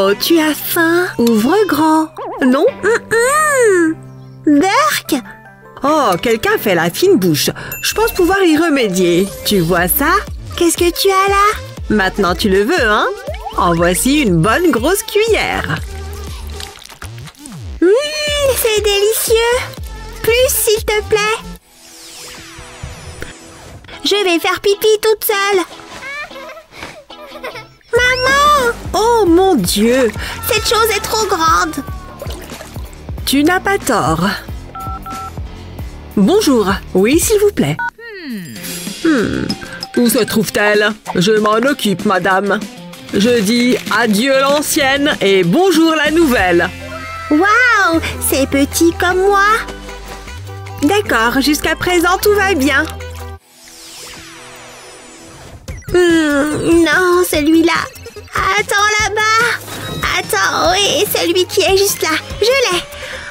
Oh, tu as faim? Ouvre grand. Non? Burk! Oh, quelqu'un fait la fine bouche. Je pense pouvoir y remédier. Tu vois ça? Qu'est-ce que tu as là? Maintenant tu le veux, hein? En voici une bonne grosse cuillère. C'est délicieux! Plus, s'il te plaît! Je vais faire pipi toute seule! Maman! Oh mon Dieu! Cette chose est trop grande! Tu n'as pas tort. Bonjour. Oui, s'il vous plaît. Où se trouve-t-elle? Je m'en occupe, madame. Je dis adieu l'ancienne et bonjour la nouvelle. Waouh! C'est petit comme moi! D'accord, jusqu'à présent tout va bien. Non, celui-là. Attends là-bas. Attends, oui, celui qui est juste là. Je l'ai.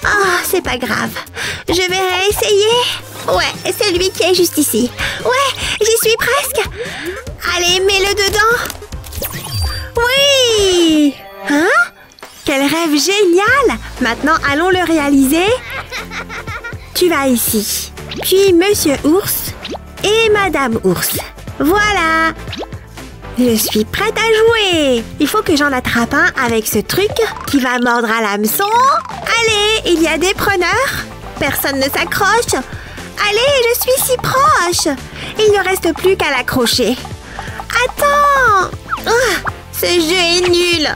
Oh, c'est pas grave. Je vais réessayer. Ouais, celui qui est juste ici. Ouais, j'y suis presque. Allez, mets-le dedans. Oui! Hein? Quel rêve génial! Maintenant, allons le réaliser. Tu vas ici. Puis Monsieur Ours et Madame Ours. Voilà! Je suis prête à jouer! Il faut que j'en attrape un avec ce truc qui va mordre à l'hameçon. Allez, il y a des preneurs. Personne ne s'accroche. Allez, je suis si proche. Il ne reste plus qu'à l'accrocher. Attends! Ce jeu est nul.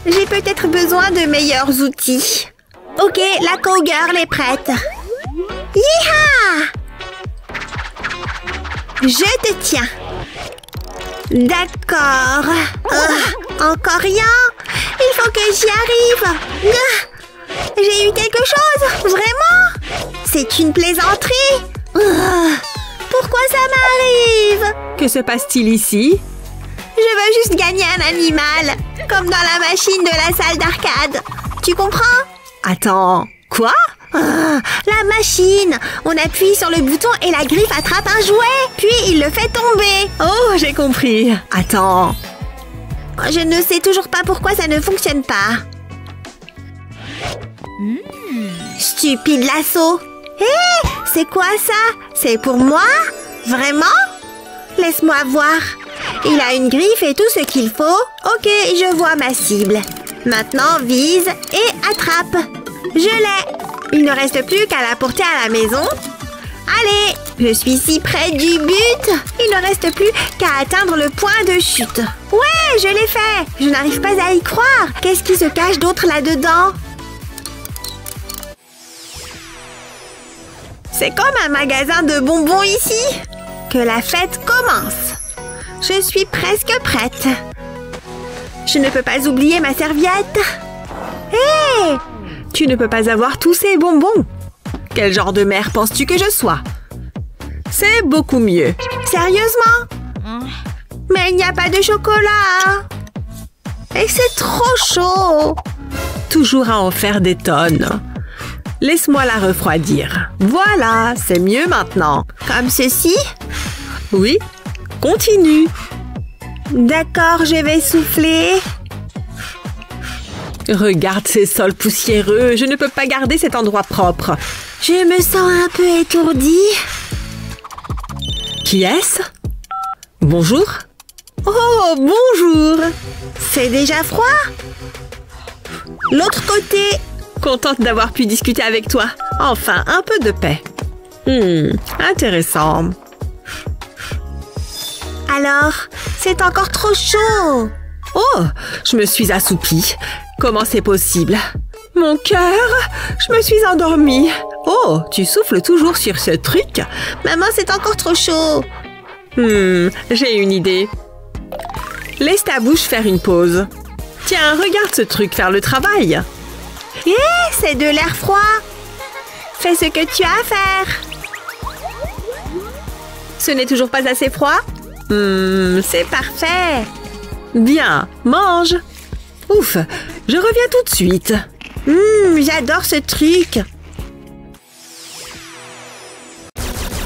J'ai peut-être besoin de meilleurs outils. Ok, la cowgirl est prête. Yeeha! Je te tiens. D'accord. Encore rien. Il faut que j'y arrive. J'ai eu quelque chose. Vraiment? C'est une plaisanterie. Pourquoi ça m'arrive? Que se passe-t-il ici? Je veux juste gagner un animal. Comme dans la machine de la salle d'arcade. Tu comprends? Attends, quoi? La machine! On appuie sur le bouton et la griffe attrape un jouet, puis il le fait tomber. Oh, j'ai compris. Attends. Je ne sais toujours pas pourquoi ça ne fonctionne pas. Stupide lasso. Hé, c'est quoi ça? C'est pour moi? Vraiment? Laisse-moi voir. Il a une griffe et tout ce qu'il faut. Ok, je vois ma cible. Maintenant, vise et attrape. Je l'ai. Il ne reste plus qu'à la porter à la maison. Allez, je suis si près du but. Il ne reste plus qu'à atteindre le point de chute. Ouais, je l'ai fait. Je n'arrive pas à y croire. Qu'est-ce qui se cache d'autre là-dedans? C'est comme un magasin de bonbons ici. Que la fête commence. Je suis presque prête. Je ne peux pas oublier ma serviette. Hé! Tu ne peux pas avoir tous ces bonbons. Quel genre de mère penses-tu que je sois? C'est beaucoup mieux. Sérieusement? Mais il n'y a pas de chocolat. Et c'est trop chaud. Toujours à en faire des tonnes. Laisse-moi la refroidir. Voilà, c'est mieux maintenant. Comme ceci? Oui, continue. D'accord, je vais souffler. Regarde ces sols poussiéreux. Je ne peux pas garder cet endroit propre. Je me sens un peu étourdie. Qui est-ce? Bonjour. Oh, bonjour. C'est déjà froid? L'autre côté. Contente d'avoir pu discuter avec toi. Enfin, un peu de paix. Intéressant. Alors, c'est encore trop chaud. Oh, je me suis assoupie. Comment c'est possible? Mon cœur, je me suis endormie. Oh, tu souffles toujours sur ce truc? Maman, c'est encore trop chaud. J'ai une idée. Laisse ta bouche faire une pause. Tiens, regarde ce truc faire le travail. Hé, c'est de l'air froid. Fais ce que tu as à faire. Ce n'est toujours pas assez froid? C'est parfait. Bien, mange. Ouf, je reviens tout de suite. J'adore ce truc.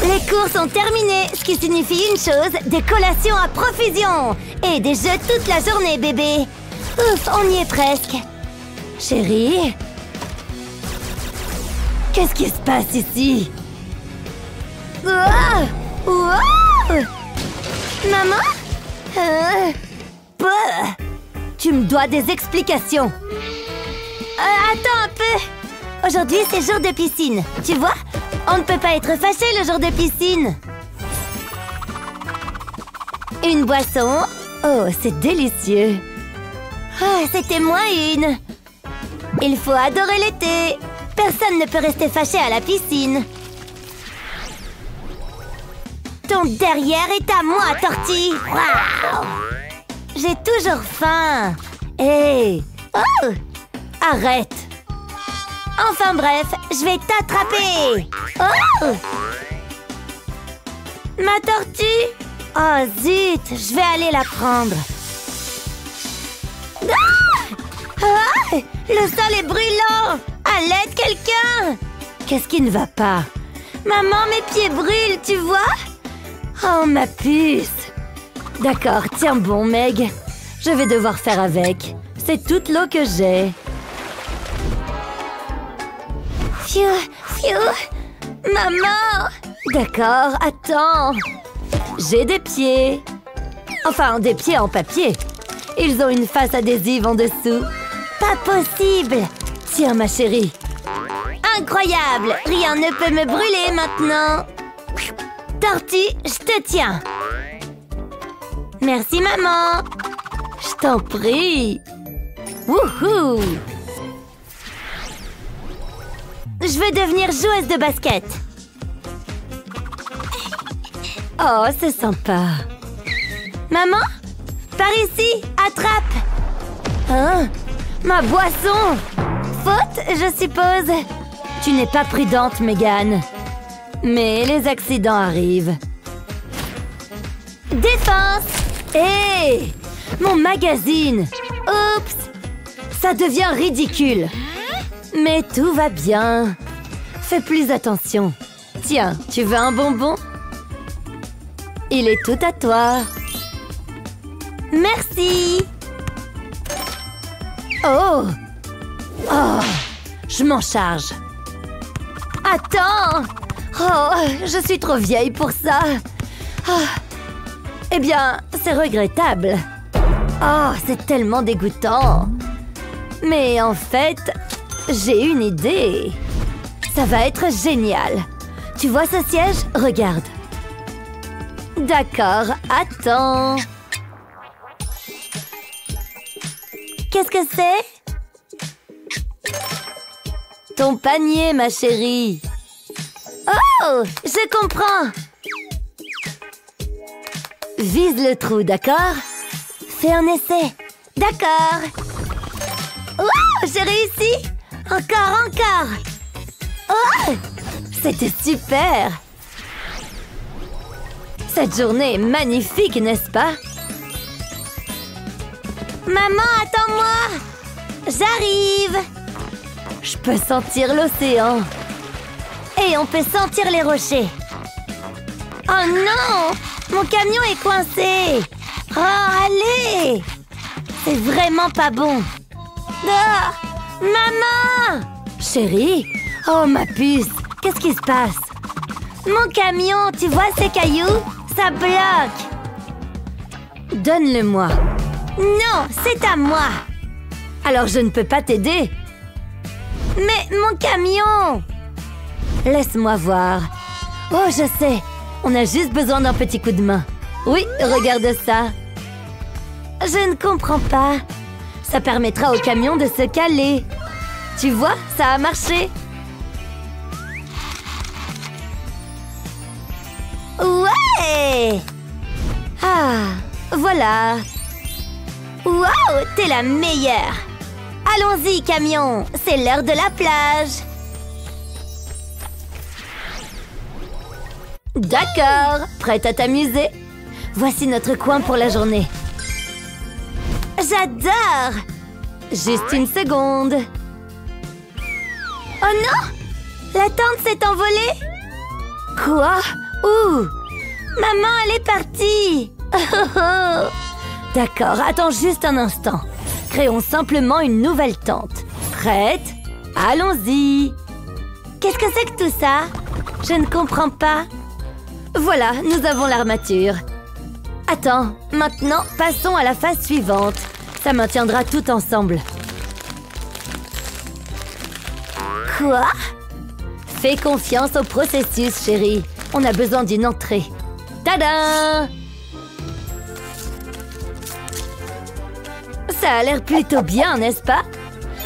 Les cours sont terminés, ce qui signifie une chose, des collations à profusion. Et des jeux toute la journée, bébé. Ouf, on y est presque. Chérie? Qu'est-ce qui se passe ici? Wow! Wow! Maman? Bah! Tu me dois des explications. Attends un peu. Aujourd'hui, c'est jour de piscine. Tu vois? On ne peut pas être fâché le jour de piscine. Une boisson. Oh, c'est délicieux. Oh, c'était moins une. Il faut adorer l'été. Personne ne peut rester fâché à la piscine. Ton derrière est à moi, Tortille. Waouh! J'ai toujours faim. Hé! Oh! Arrête! Enfin bref, je vais t'attraper. Oh! Ma tortue? Oh zut, je vais aller la prendre. Ah! Ah! Le sol est brûlant. À l'aide, quelqu'un! Qu'est-ce qui ne va pas? Maman, mes pieds brûlent, tu vois? Oh, ma puce! D'accord, tiens bon, Meg. Je vais devoir faire avec. C'est toute l'eau que j'ai. Pfiou, pfiou! Maman! D'accord, attends. J'ai des pieds. Enfin, des pieds en papier. Ils ont une face adhésive en dessous. Pas possible! Tiens, ma chérie. Incroyable! Rien ne peut me brûler maintenant. Tortue, je te tiens. Merci, maman. Je t'en prie. Wouhou! Je veux devenir joueuse de basket. Oh, c'est sympa. Maman? Par ici, attrape. Hein? Ma boisson! Faute, je suppose. Tu n'es pas prudente, Megan. Mais les accidents arrivent. Défense! Hé! Mon magazine! Oups! Ça devient ridicule. Mais tout va bien. Fais plus attention. Tiens, tu veux un bonbon? Il est tout à toi. Merci! Oh! Oh! Je m'en charge. Attends! Oh, je suis trop vieille pour ça. Oh. Eh bien, c'est regrettable. Oh, c'est tellement dégoûtant. Mais en fait, j'ai une idée. Ça va être génial. Tu vois ce siège? Regarde. D'accord, attends. Qu'est-ce que c'est? Ton panier, ma chérie. Oh, je comprends. Vise le trou, d'accord? Fais un essai. D'accord. Wow, j'ai réussi. Encore, encore. Oh, c'était super. Cette journée est magnifique, n'est-ce pas? Maman, attends-moi. J'arrive. Je peux sentir l'océan. Et on peut sentir les rochers. Oh non! Mon camion est coincé. Oh, allez! C'est vraiment pas bon. Ah! Maman! Chérie? Oh, ma puce! Qu'est-ce qui se passe? Mon camion, tu vois ces cailloux? Ça bloque. Donne-le-moi. Non, c'est à moi. Alors je ne peux pas t'aider. Mais mon camion! Laisse-moi voir. Oh, je sais. On a juste besoin d'un petit coup de main. Oui, regarde ça. Je ne comprends pas. Ça permettra au camion de se caler. Tu vois, ça a marché. Ouais! Ah, voilà. Waouh, t'es la meilleure. Allons-y, camion. C'est l'heure de la plage. D'accord, prête à t'amuser? Voici notre coin pour la journée. J'adore! Juste une seconde. Oh non! La tente s'est envolée? Quoi? Où? Maman, elle est partie! D'accord, attends juste un instant. Créons simplement une nouvelle tente. Prête? Allons-y. Qu'est-ce que c'est que tout ça? Je ne comprends pas. Voilà, nous avons l'armature. Attends, maintenant, passons à la phase suivante. Ça maintiendra tout ensemble. Quoi? Fais confiance au processus, chérie. On a besoin d'une entrée. Tada! Ça a l'air plutôt bien, n'est-ce pas?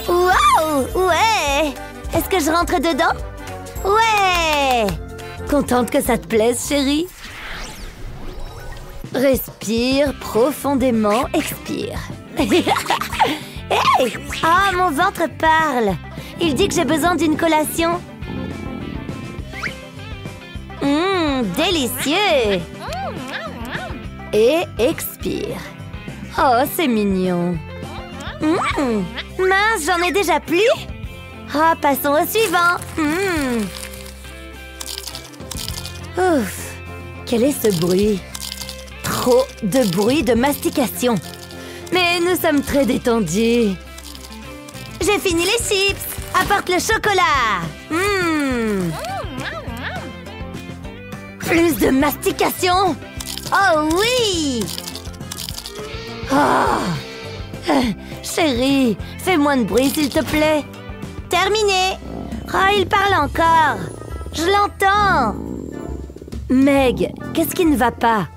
Waouh! Ouais! Est-ce que je rentre dedans? Ouais! Contente que ça te plaise, chérie? Respire profondément, expire. Hey! Ah, mon ventre parle! Il dit que j'ai besoin d'une collation. Délicieux! Et expire. Oh, c'est mignon. Mince, j'en ai déjà plus? Ah, passons au suivant. Ouf, quel est ce bruit? Trop de bruit de mastication. Mais nous sommes très détendus. J'ai fini les chips. Apporte le chocolat. Plus de mastication. Oh oui. Oh. Chérie, fais moins de bruit s'il te plaît. Terminé. Oh, il parle encore. Je l'entends. Meg, qu'est-ce qui ne va pas?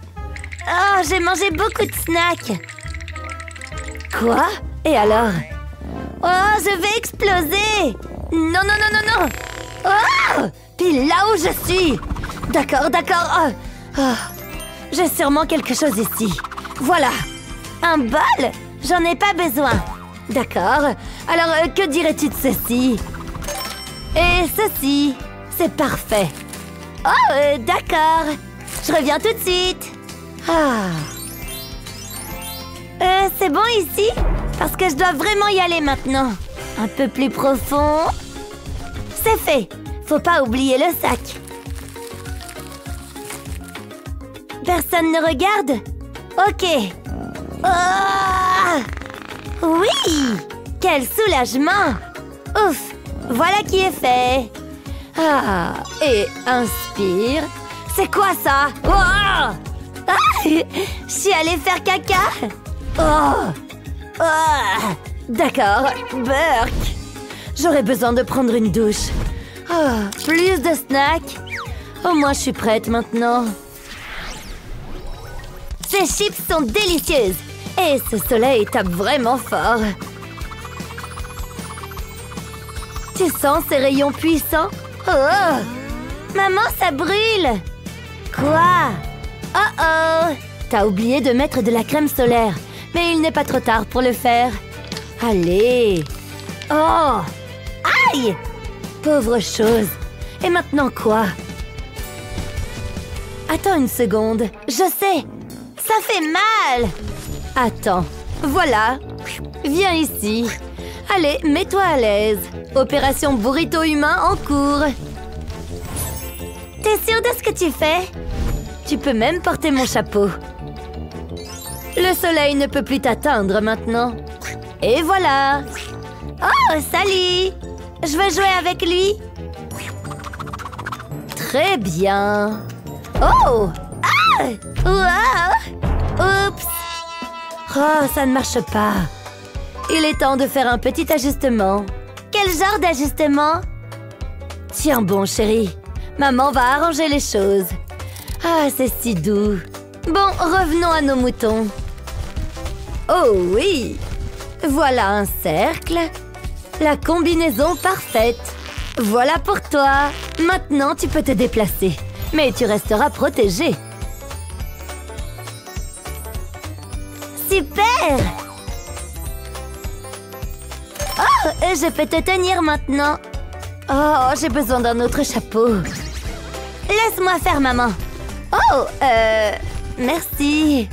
Oh, j'ai mangé beaucoup de snacks. Quoi? Et alors? Oh, je vais exploser. Non, non, non, non, non. Oh, puis là où je suis. D'accord, d'accord. Oh. J'ai sûrement quelque chose ici. Voilà. Un bol? J'en ai pas besoin. D'accord. Alors, que dirais-tu de ceci? Et ceci? C'est parfait. Oh, d'accord. Je reviens tout de suite. C'est bon ici? Parce que je dois vraiment y aller maintenant. Un peu plus profond. C'est fait. Faut pas oublier le sac. Personne ne regarde? Ok. Oh! Oui! Quel soulagement! Ouf! Voilà qui est fait. Et inspire. C'est quoi ça? Oh! Je suis allée faire caca. D'accord, Burk. J'aurais besoin de prendre une douche. Plus de snacks. Au moins, je suis prête maintenant. Ces chips sont délicieuses. Et ce soleil tape vraiment fort. Tu sens ces rayons puissants? Oh! Maman, ça brûle! Quoi? Oh! T'as oublié de mettre de la crème solaire. Mais il n'est pas trop tard pour le faire. Allez! Oh! Aïe! Pauvre chose. Et maintenant quoi? Attends une seconde. Je sais! Ça fait mal! Attends. Voilà. Viens ici. Allez, mets-toi à l'aise. Opération burrito humain en cours. T'es sûre de ce que tu fais? Tu peux même porter mon chapeau. Le soleil ne peut plus t'atteindre maintenant. Et voilà. Oh, salut! Je veux jouer avec lui. Très bien. Oh! Ah! Wow! Oups! Oh, ça ne marche pas. Il est temps de faire un petit ajustement. Quel genre d'ajustement? Tiens bon, chérie. Maman va arranger les choses. Ah, c'est si doux. Bon, revenons à nos moutons. Oh oui! Voilà un cercle. La combinaison parfaite. Voilà pour toi. Maintenant, tu peux te déplacer. Mais tu resteras protégée. Super! Oh, je peux te tenir maintenant. Oh, j'ai besoin d'un autre chapeau. Laisse-moi faire, maman. Oh, merci.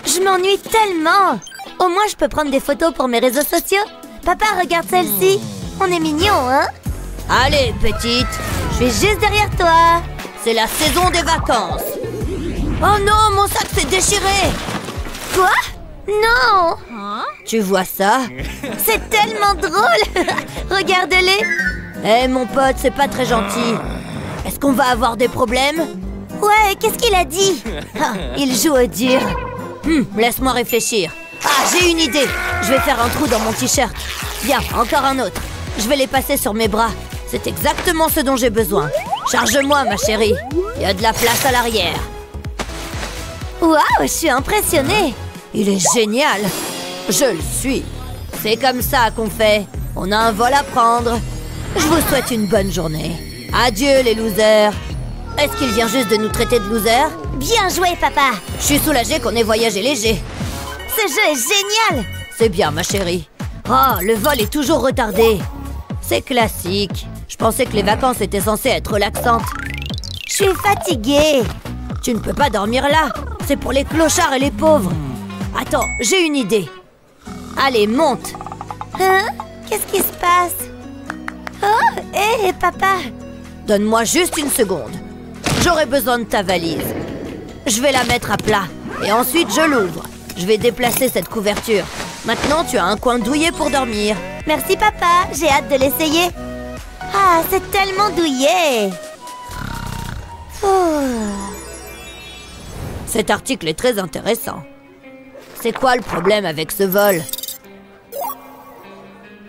Je m'ennuie tellement. Au moins, je peux prendre des photos pour mes réseaux sociaux. Papa, regarde celle-ci. On est mignons, hein? Allez, petite. Je suis juste derrière toi. C'est la saison des vacances. Oh non, mon sac s'est déchiré! Quoi? Non! Tu vois ça? C'est tellement drôle! Regarde-les! Eh mon pote, c'est pas très gentil. Est-ce qu'on va avoir des problèmes? Ouais, qu'est-ce qu'il a dit? Ah, il joue au dur. Laisse-moi réfléchir. Ah, j'ai une idée. Je vais faire un trou dans mon t-shirt. Bien, encore un autre. Je vais les passer sur mes bras. C'est exactement ce dont j'ai besoin. Charge-moi, ma chérie. Il y a de la place à l'arrière. Waouh, je suis impressionnée. Il est génial. Je le suis. C'est comme ça qu'on fait. On a un vol à prendre. Je vous souhaite une bonne journée. Adieu, les losers. Est-ce qu'il vient juste de nous traiter de losers? Bien joué, papa. Je suis soulagée qu'on ait voyagé léger. Ce jeu est génial. C'est bien, ma chérie. Oh, le vol est toujours retardé. C'est classique. Je pensais que les vacances étaient censées être relaxantes. Je suis fatiguée. Tu ne peux pas dormir là. C'est pour les clochards et les pauvres. Attends, j'ai une idée. Allez, monte. Hein? Qu'est-ce qui se passe? Oh, hé, papa. Donne-moi juste une seconde. J'aurai besoin de ta valise. Je vais la mettre à plat. Et ensuite, je l'ouvre. Je vais déplacer cette couverture. Maintenant, tu as un coin douillet pour dormir. Merci, papa. J'ai hâte de l'essayer. Ah, c'est tellement douillet. Cet article est très intéressant. C'est quoi le problème avec ce vol?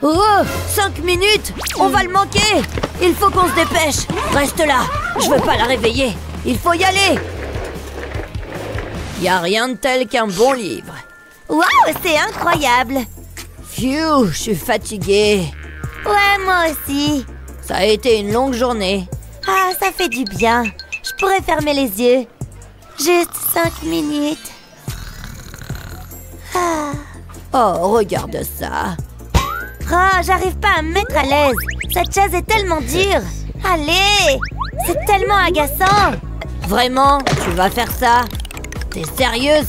Oh, 5 minutes! On va le manquer! Il faut qu'on se dépêche! Reste là! Je veux pas la réveiller! Il faut y aller! Y a rien de tel qu'un bon livre. Waouh, c'est incroyable! Phew, je suis fatiguée. Ouais, moi aussi. Ça a été une longue journée. Ah, ça fait du bien. Je pourrais fermer les yeux. Juste 5 minutes. Ah. Oh, regarde ça. Oh, j'arrive pas à me mettre à l'aise. Cette chaise est tellement dure. Allez, c'est tellement agaçant. Vraiment, tu vas faire ça? T'es sérieuse?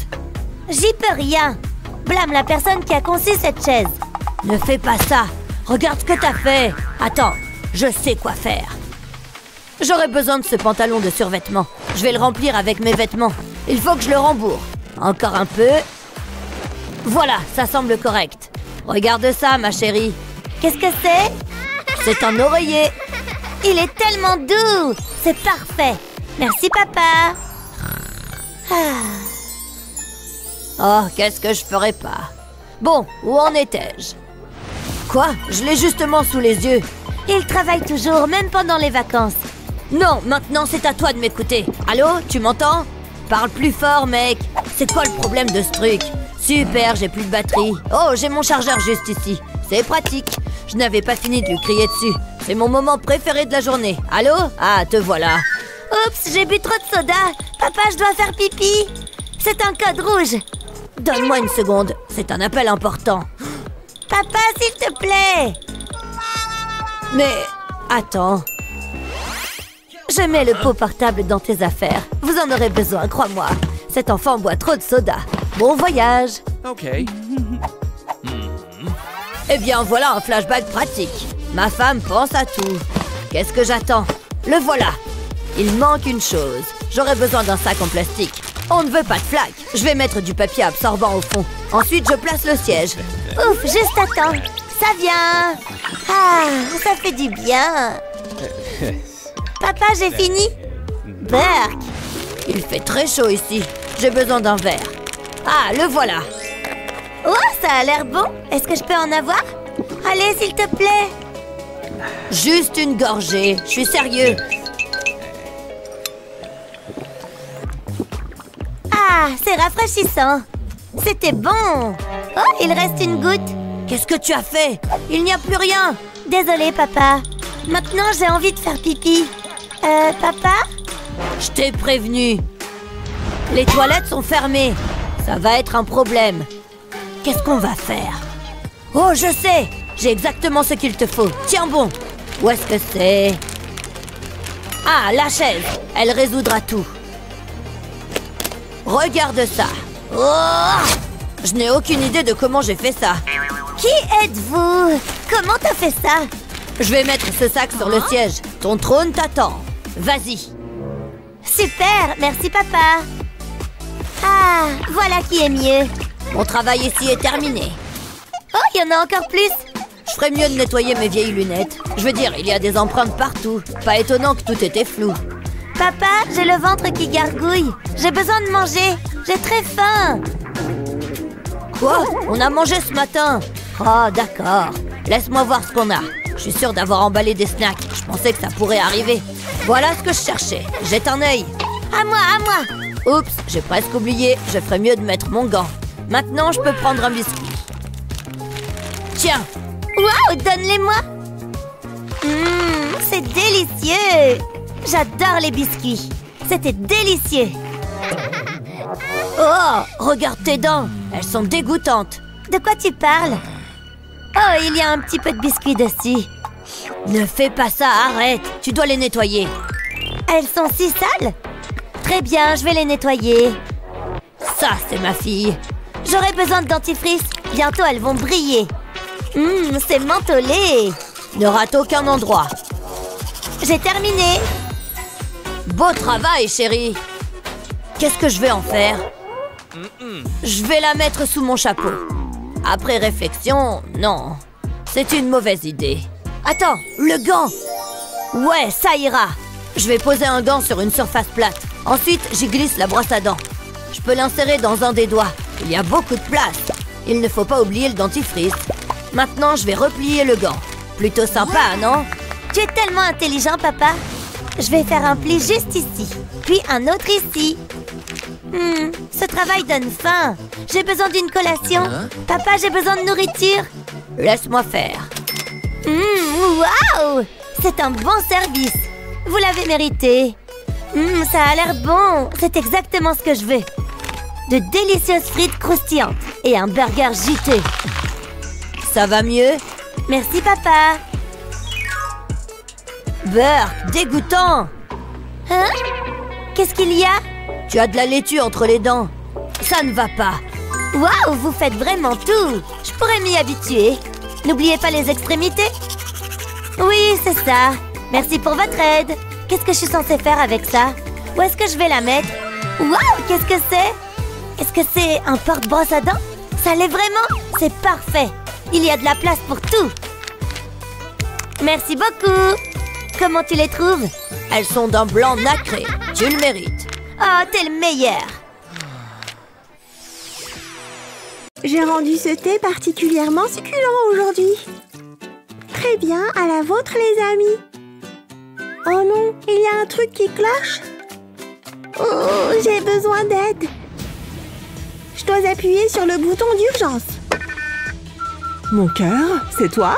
J'y peux rien. Blâme la personne qui a conçu cette chaise. Ne fais pas ça. Regarde ce que t'as fait. Attends, je sais quoi faire. J'aurais besoin de ce pantalon de survêtement. Je vais le remplir avec mes vêtements. Il faut que je le rembourre. Encore un peu. Voilà, ça semble correct. Regarde ça, ma chérie. Qu'est-ce que c'est? C'est un oreiller. Il est tellement doux. C'est parfait. Merci, papa. Oh, qu'est-ce que je ferais pas? Bon, où en étais-je? Quoi? Je l'ai justement sous les yeux. Il travaille toujours, même pendant les vacances. Non, maintenant c'est à toi de m'écouter. Allô, tu m'entends? Parle plus fort, mec. C'est quoi le problème de ce truc? Super, j'ai plus de batterie. Oh, j'ai mon chargeur juste ici. C'est pratique. Je n'avais pas fini de lui crier dessus. C'est mon moment préféré de la journée. Allô? Ah, te voilà. Oups, j'ai bu trop de soda. Papa, je dois faire pipi. C'est un code rouge. Donne-moi une seconde. C'est un appel important. Papa, s'il te plaît. Mais, attends. Je mets le pot portable dans tes affaires. Vous en aurez besoin, crois-moi. Cet enfant boit trop de soda. Bon voyage. Ok. Eh bien, voilà un flashback pratique. Ma femme pense à tout. Qu'est-ce que j'attends? Le voilà. Il manque une chose. J'aurais besoin d'un sac en plastique. On ne veut pas de flaque. Je vais mettre du papier absorbant au fond. Ensuite, je place le siège. Ouf, juste à temps. Ça vient. Ah, ça fait du bien. Papa, j'ai fini. Berk. Il fait très chaud ici. J'ai besoin d'un verre. Ah, le voilà. Oh, ça a l'air bon. Est-ce que je peux en avoir? Allez, s'il te plaît. Juste une gorgée. Je suis sérieux. Ah, c'est rafraîchissant. C'était bon. Oh, il reste une goutte. Qu'est-ce que tu as fait? Il n'y a plus rien. Désolée, papa. Maintenant, j'ai envie de faire pipi. Papa? Je t'ai prévenu. Les toilettes sont fermées. Ça va être un problème. Qu'est-ce qu'on va faire? Oh, je sais. J'ai exactement ce qu'il te faut. Tiens bon. Où est-ce que c'est? Ah, la chaise. Elle résoudra tout. Regarde ça. Oh! Je n'ai aucune idée de comment j'ai fait ça. Qui êtes-vous? Comment t'as fait ça? Je vais mettre ce sac sur le siège. Ton trône t'attend. Vas-y. Super, merci papa. voilà qui est mieux. Mon travail ici est terminé. Oh, il y en a encore plus. Je ferais mieux de nettoyer mes vieilles lunettes. Je veux dire, il y a des empreintes partout. Pas étonnant que tout était flou. Papa, j'ai le ventre qui gargouille. J'ai besoin de manger. J'ai très faim. Quoi? On a mangé ce matin. Oh, d'accord. Laisse-moi voir ce qu'on a. Je suis sûre d'avoir emballé des snacks. Je pensais que ça pourrait arriver. Voilà ce que je cherchais. Jette un œil. À moi, à moi. Oups, j'ai presque oublié. Je ferais mieux de mettre mon gant. Maintenant, je peux prendre un biscuit. Tiens. Waouh, donne-les-moi. C'est délicieux. J'adore les biscuits. C'était délicieux. Oh, regarde tes dents. Elles sont dégoûtantes. De quoi tu parles? Oh, il y a un petit peu de biscuit dessus. Ne fais pas ça, arrête. Tu dois les nettoyer. Elles sont si sales. Très bien, je vais les nettoyer. Ça, c'est ma fille. J'aurai besoin de dentifrice. Bientôt, elles vont briller. C'est mentholé. Ne rate aucun endroit. J'ai terminé. Beau travail, chérie. Qu'est-ce que je vais en faire? Je vais la mettre sous mon chapeau. Après réflexion, non. C'est une mauvaise idée. Attends, le gant. Ouais, ça ira. Je vais poser un gant sur une surface plate. Ensuite, j'y glisse la brosse à dents. Je peux l'insérer dans un des doigts. Il y a beaucoup de place. Il ne faut pas oublier le dentifrice. Maintenant, je vais replier le gant. Plutôt sympa, non? Tu es tellement intelligent, papa. Je vais faire un pli juste ici, puis un autre ici. Ce travail donne faim. J'ai besoin d'une collation. Papa, j'ai besoin de nourriture. Laisse-moi faire. Waouh! C'est un bon service. Vous l'avez mérité. Ça a l'air bon. C'est exactement ce que je veux. De délicieuses frites croustillantes et un burger juteux. Ça va mieux? Merci, papa. Burk, dégoûtant. Hein? Qu'est-ce qu'il y a? Tu as de la laitue entre les dents. Ça ne va pas. Waouh, vous faites vraiment tout. Je pourrais m'y habituer. N'oubliez pas les extrémités. Oui, c'est ça. Merci pour votre aide. Qu'est-ce que je suis censée faire avec ça? Où est-ce que je vais la mettre? Waouh, qu'est-ce que c'est? Est-ce que c'est un porte-brosse à dents? Ça l'est vraiment? C'est parfait. Il y a de la place pour tout. Merci beaucoup. Comment tu les trouves? Elles sont d'un blanc nacré. Tu le mérites. Oh, t'es le meilleur. J'ai rendu ce thé particulièrement succulent aujourd'hui. Très bien, à la vôtre les amis. Oh non, il y a un truc qui cloche. Oh, j'ai besoin d'aide. Je dois appuyer sur le bouton d'urgence. Mon cœur, c'est toi?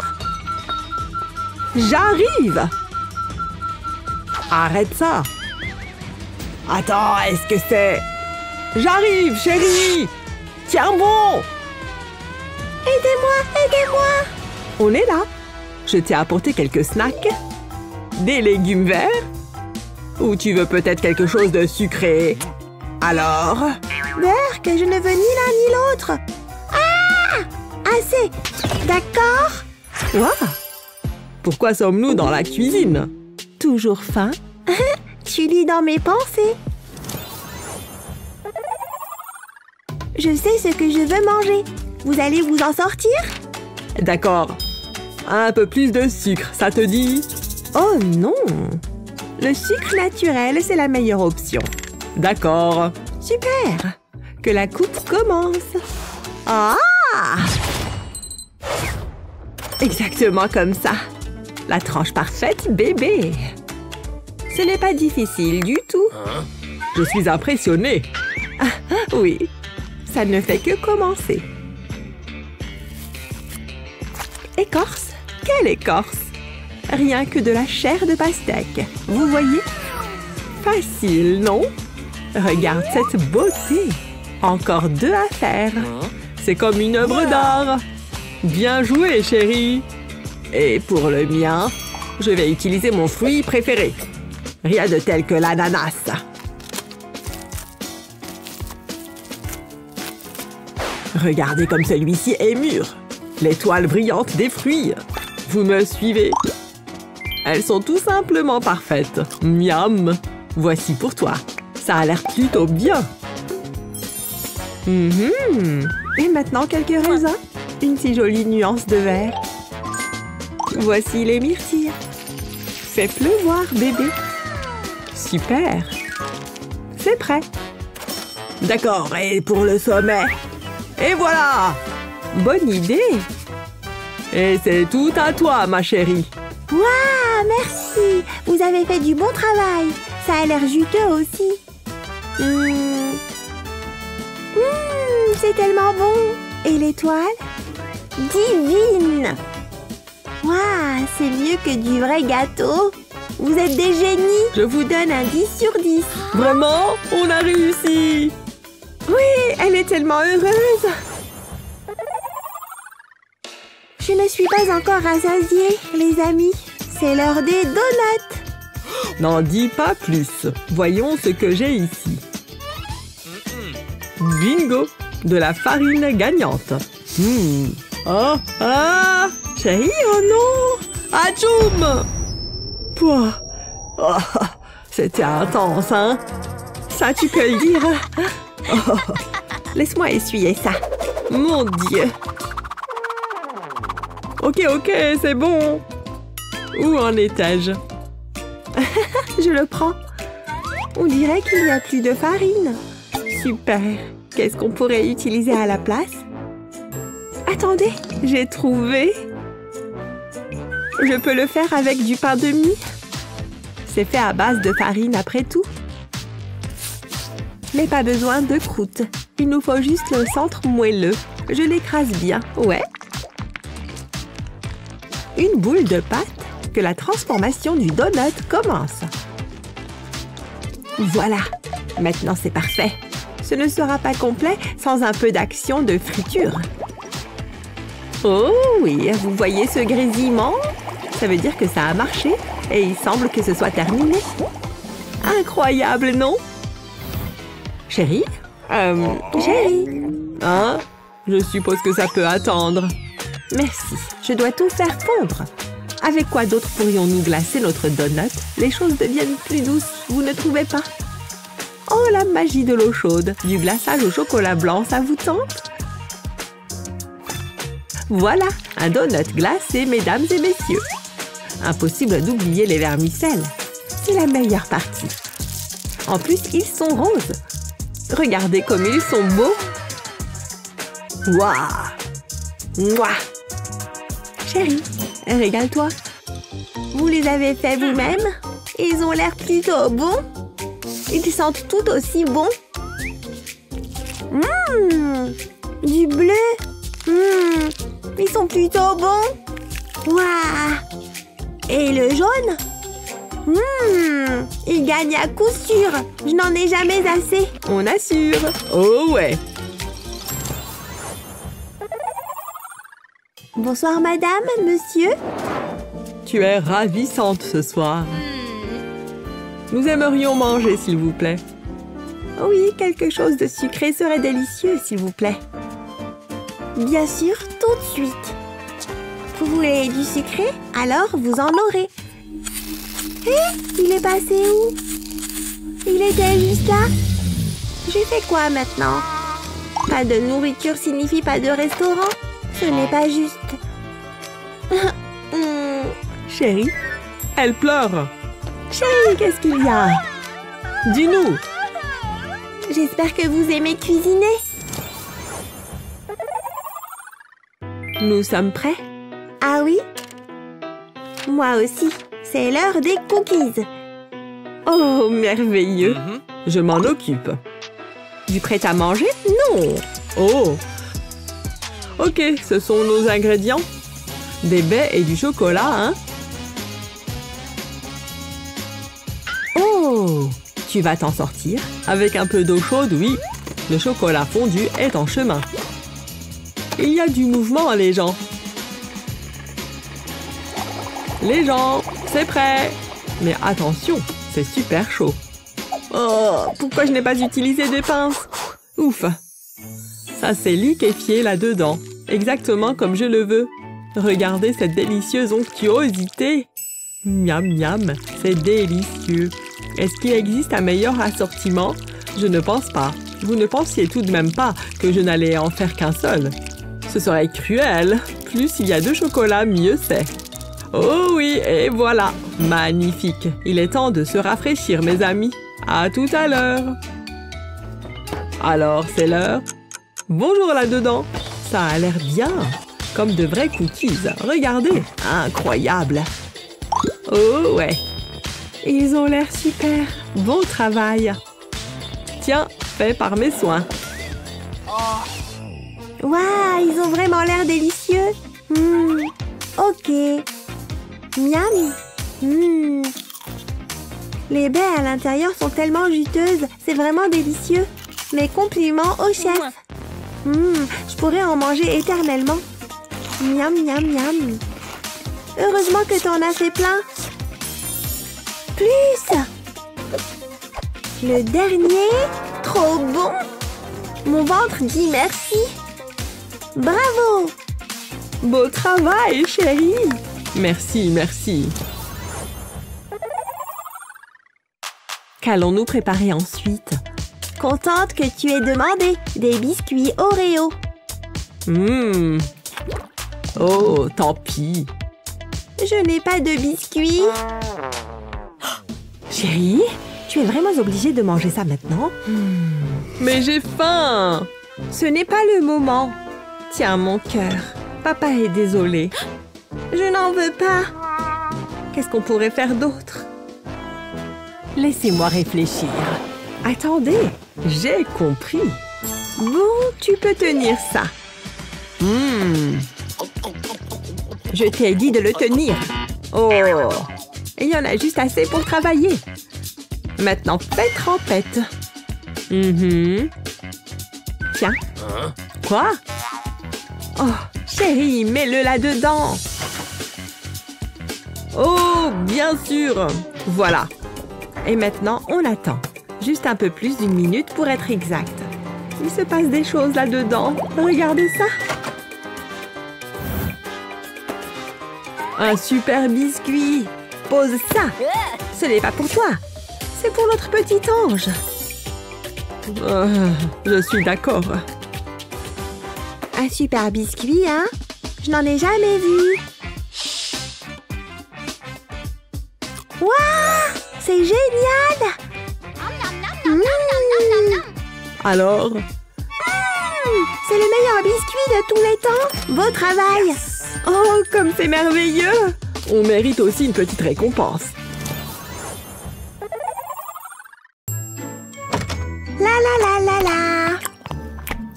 J'arrive! Arrête ça! Attends, est-ce que c'est... J'arrive, chérie! Tiens bon! Aidez-moi, aidez-moi! On est là. Je t'ai apporté quelques snacks. Des légumes verts. Ou tu veux peut-être quelque chose de sucré? Alors? Berk, je ne veux ni l'un ni l'autre. Ah! Assez! D'accord? Wow. Pourquoi sommes-nous dans la cuisine? Toujours faim? Tu lis dans mes pensées. Je sais ce que je veux manger. Vous allez vous en sortir? D'accord. Un peu plus de sucre, ça te dit? Oh non! Le sucre naturel, c'est la meilleure option. D'accord. Super! Que la coupe commence. Ah! Exactement comme ça. La tranche parfaite, bébé. Ce n'est pas difficile du tout. Je suis impressionnée. Ah, oui, ça ne fait que commencer. Écorce? Quelle écorce? Rien que de la chair de pastèque. Vous voyez? Facile, non? Regarde cette beauté. Encore 2 à faire. C'est comme une œuvre d'art. Bien joué, chérie. Et pour le mien, je vais utiliser mon fruit préféré. Rien de tel que l'ananas. Regardez comme celui-ci est mûr. L'étoile brillante des fruits. Vous me suivez? Elles sont tout simplement parfaites. Miam! Voici pour toi. Ça a l'air plutôt bien. Et maintenant, quelques raisins. Une si jolie nuance de vert. Voici les myrtilles. Fais pleuvoir, bébé. Super. C'est prêt. D'accord, et pour le sommet. Et voilà! Bonne idée. Et c'est tout à toi, ma chérie. Waouh, merci. Vous avez fait du bon travail. Ça a l'air juteux aussi. C'est tellement bon. Et l'étoile? Divine. Waouh, c'est mieux que du vrai gâteau. Vous êtes des génies. Je vous donne un 10 sur 10. Vraiment? On a réussi. Oui, elle est tellement heureuse. Je ne suis pas encore rassasiée, les amis. C'est l'heure des donuts. N'en dis pas plus. Voyons ce que j'ai ici. Bingo! De la farine gagnante. Oh, ah! Chérie, oh non! Atchoum! Pouah! Oh, c'était intense, hein? Ça, tu peux le dire. Oh, laisse-moi essuyer ça. Mon Dieu! Ok, c'est bon. Où en étais-je? Je le prends. On dirait qu'il n'y a plus de farine. Super. Qu'est-ce qu'on pourrait utiliser à la place? Attendez, j'ai trouvé. Je peux le faire avec du pain de mie. C'est fait à base de farine après tout. Mais pas besoin de croûte. Il nous faut juste le centre moelleux. Je l'écrase bien, ouais. Une boule de pâte, que la transformation du donut commence. Voilà, maintenant c'est parfait. Ce ne sera pas complet sans un peu d'action de friture. Oh oui, vous voyez ce grésillement? Ça veut dire que ça a marché et il semble que ce soit terminé. Incroyable, non? Chérie? Chérie. Hein? Je suppose que ça peut attendre. Merci, je dois tout faire fondre. Avec quoi d'autre pourrions-nous glacer notre donut? Les choses deviennent plus douces, vous ne trouvez pas? Oh, la magie de l'eau chaude! Du glaçage au chocolat blanc, ça vous tente? Voilà, un donut glacé, mesdames et messieurs. Impossible d'oublier les vermicelles. C'est la meilleure partie. En plus, ils sont roses. Regardez comme ils sont beaux. Waouh! Mouah! Chérie, régale-toi. Vous les avez faits vous-même? Ils ont l'air plutôt bons. Ils sentent tout aussi bons. Du bleu. Ils sont plutôt bons. Waouh! Et le jaune? Il gagne à coup sûr. Je n'en ai jamais assez. On assure. Oh ouais. Bonsoir madame, monsieur. Tu es ravissante ce soir. Nous aimerions manger, s'il vous plaît. Oui, quelque chose de sucré serait délicieux, s'il vous plaît. Bien sûr, tout de suite. Vous voulez du sucré? Alors vous en aurez. Il est passé où? Il était juste là. J'ai fait quoi maintenant? Pas de nourriture signifie pas de restaurant. Ce n'est pas juste. Chérie, elle pleure. Chérie, qu'est-ce qu'il y a? Dis-nous. J'espère que vous aimez cuisiner. Nous sommes prêts? Ah oui? Moi aussi. C'est l'heure des cookies. Oh, merveilleux. Je m'en occupe. Du prêt-à-manger? Non. Oh. Ok, ce sont nos ingrédients. Des baies et du chocolat, hein? Oh, tu vas t'en sortir. Avec un peu d'eau chaude, oui. Le chocolat fondu est en chemin. Il y a du mouvement, les gens. Les gens, c'est prêt. Mais attention, c'est super chaud. Oh, pourquoi je n'ai pas utilisé des pinces? Ouf. Ça s'est liquéfié là-dedans. Exactement comme je le veux. Regardez cette délicieuse onctuosité. Miam miam, c'est délicieux. Est-ce qu'il existe un meilleur assortiment? Je ne pense pas. Vous ne pensiez tout de même pas que je n'allais en faire qu'un seul. Ce serait cruel. Plus il y a de chocolat, mieux c'est. Oh oui, et voilà. Magnifique. Il est temps de se rafraîchir, mes amis. À tout à l'heure. Alors, c'est l'heure. Bonjour là-dedans. Ça a l'air bien. Comme de vrais cookies. Regardez. Incroyable. Oh ouais. Ils ont l'air super. Bon travail. Tiens, fait par mes soins. Waouh, ils ont vraiment l'air délicieux. Ok. Miam. Les baies à l'intérieur sont tellement juteuses. C'est vraiment délicieux. Mes compliments au chef. Je pourrais en manger éternellement. Miam, miam, miam. Heureusement que t'en as fait plein. Plus. Le dernier. Trop bon. Mon ventre dit merci. Bravo. Beau travail, chérie. Merci, merci. Qu'allons-nous préparer ensuite? Contente que tu aies demandé des biscuits Oreo. Oh, tant pis. Je n'ai pas de biscuits. Chérie, tu es vraiment obligée de manger ça maintenant? Mais j'ai faim. Ce n'est pas le moment. Tiens, mon cœur. Papa est désolé. Je n'en veux pas. Qu'est-ce qu'on pourrait faire d'autre? Laissez-moi réfléchir. Attendez, j'ai compris. Bon, tu peux tenir ça. Je t'ai dit de le tenir. Oh, il y en a juste assez pour travailler. Maintenant, fais trempette. Tiens. Quoi? Oh, chérie, mets-le là-dedans. Oh, bien sûr. Voilà. Et maintenant, on attend. Juste un peu plus d'1 minute pour être exact. Il se passe des choses là-dedans. Regardez ça. Un super biscuit. Pose ça. Ce n'est pas pour toi. C'est pour notre petit ange. Je suis d'accord. Un super biscuit, hein? Je n'en ai jamais vu. Waouh! C'est génial! Alors? C'est le meilleur biscuit de tous les temps! Beau travail! Oh, comme c'est merveilleux! On mérite aussi une petite récompense. La.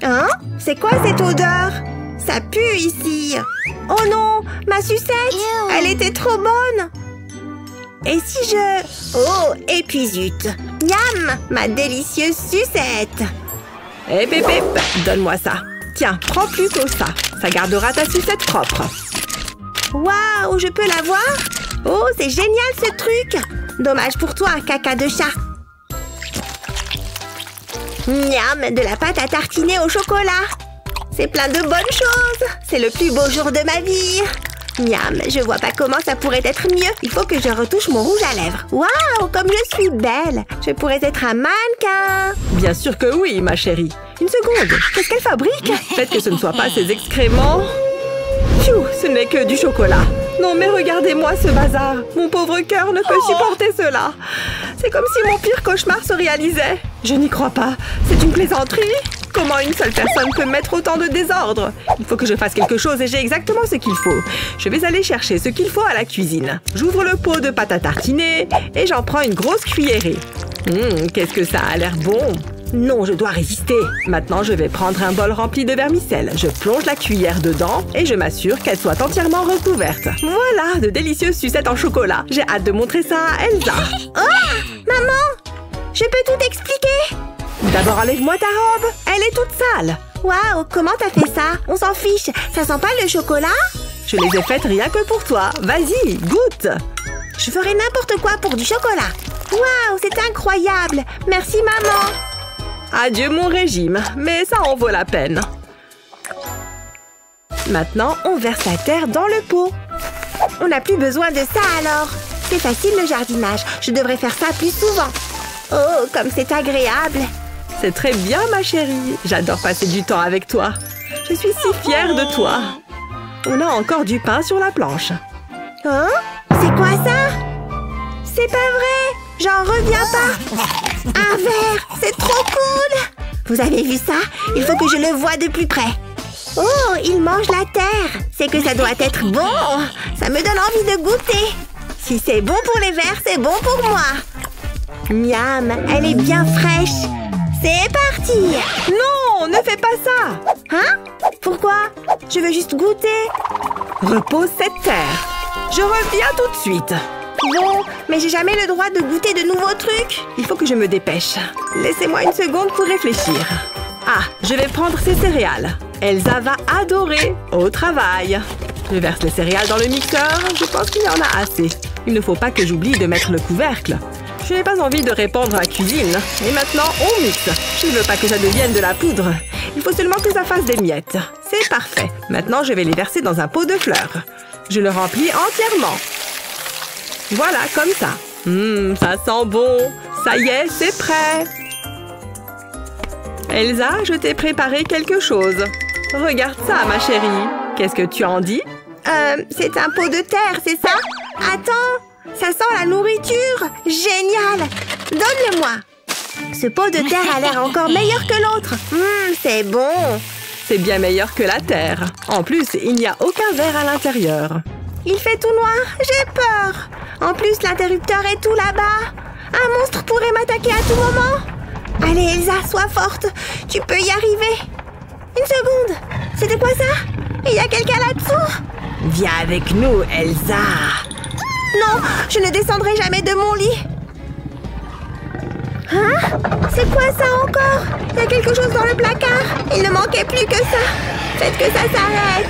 Hein? C'est quoi cette odeur? Ça pue ici! Oh non! Ma sucette! Elle était trop bonne! Et si je... Oh, et puis zut! Miam! Ma délicieuse sucette! Hé, Pépé, donne-moi ça. Tiens, prends plutôt ça. Ça gardera ta sucette propre. Waouh, je peux la voir? Oh, c'est génial ce truc! Dommage pour toi, caca de chat! Miam, de la pâte à tartiner au chocolat! C'est plein de bonnes choses! C'est le plus beau jour de ma vie! Miam, je vois pas comment ça pourrait être mieux. Il faut que je retouche mon rouge à lèvres. Waouh, comme je suis belle! Je pourrais être un mannequin! Bien sûr que oui, ma chérie. Une seconde, qu'est-ce qu'elle fabrique? Faites que ce ne soit pas ces excréments. Pfiou, ce n'est que du chocolat. Non mais regardez-moi ce bazar. Mon pauvre cœur ne peut supporter cela. C'est comme si mon pire cauchemar se réalisait. Je n'y crois pas. C'est une plaisanterie. Comment une seule personne peut mettre autant de désordre? Il faut que je fasse quelque chose et j'ai exactement ce qu'il faut. Je vais aller chercher ce qu'il faut à la cuisine. J'ouvre le pot de pâte à tartiner et j'en prends une grosse cuillerée. Qu'est-ce que ça a l'air bon! Non, je dois résister. Maintenant, je vais prendre un bol rempli de vermicelle. Je plonge la cuillère dedans et je m'assure qu'elle soit entièrement recouverte. Voilà, de délicieuses sucettes en chocolat. J'ai hâte de montrer ça à Elsa. Oh! Maman! Je peux tout expliquer? D'abord, enlève-moi ta robe. Elle est toute sale. Waouh, comment t'as fait ça? On s'en fiche. Ça sent pas le chocolat? Je les ai faites rien que pour toi. Vas-y, goûte. Je ferai n'importe quoi pour du chocolat. Waouh, c'est incroyable. Merci, maman. Adieu mon régime, mais ça en vaut la peine. Maintenant, on verse la terre dans le pot. On n'a plus besoin de ça alors. C'est facile le jardinage. Je devrais faire ça plus souvent. Oh, comme c'est agréable. C'est très bien, ma chérie. J'adore passer du temps avec toi. Je suis si fière de toi. On a encore du pain sur la planche. Hein? C'est quoi ça? C'est pas vrai! J'en reviens pas! Un verre! C'est trop cool! Vous avez vu ça? Il faut que je le voie de plus près. Oh, il mange la terre! C'est que ça doit être bon! Ça me donne envie de goûter! Si c'est bon pour les vers, c'est bon pour moi! Miam! Elle est bien fraîche! C'est parti! Non, ne fais pas ça! Hein? Pourquoi? Je veux juste goûter! Repose cette terre. Je reviens tout de suite. Bon, mais j'ai jamais le droit de goûter de nouveaux trucs. Il faut que je me dépêche. Laissez-moi une seconde pour réfléchir. Ah, je vais prendre ces céréales. Elsa va adorer. Au travail. Je verse les céréales dans le mixeur. Je pense qu'il y en a assez. Il ne faut pas que j'oublie de mettre le couvercle. Je n'ai pas envie de répandre la cuisine. Et maintenant, on mixe. Je ne veux pas que ça devienne de la poudre. Il faut seulement que ça fasse des miettes. C'est parfait. Maintenant, je vais les verser dans un pot de fleurs. Je le remplis entièrement. Voilà, comme ça. Ça sent bon. Ça y est, c'est prêt. Elsa, je t'ai préparé quelque chose. Regarde ça, ma chérie. Qu'est-ce que tu en dis? C'est un pot de terre, c'est ça? Attends, ça sent la nourriture. Génial! Donne-le-moi. Ce pot de terre a l'air encore meilleur que l'autre. C'est bon. C'est bien meilleur que la terre. En plus, il n'y a aucun verre à l'intérieur. Il fait tout noir. J'ai peur. En plus, l'interrupteur est tout là-bas. Un monstre pourrait m'attaquer à tout moment. Allez, Elsa, sois forte. Tu peux y arriver. Une seconde. C'était quoi ça? Il y a quelqu'un là-dessous? Viens avec nous, Elsa. Non, je ne descendrai jamais de mon lit. Hein? C'est quoi ça encore? Il y a quelque chose dans le placard. Il ne manquait plus que ça. Faites que ça s'arrête.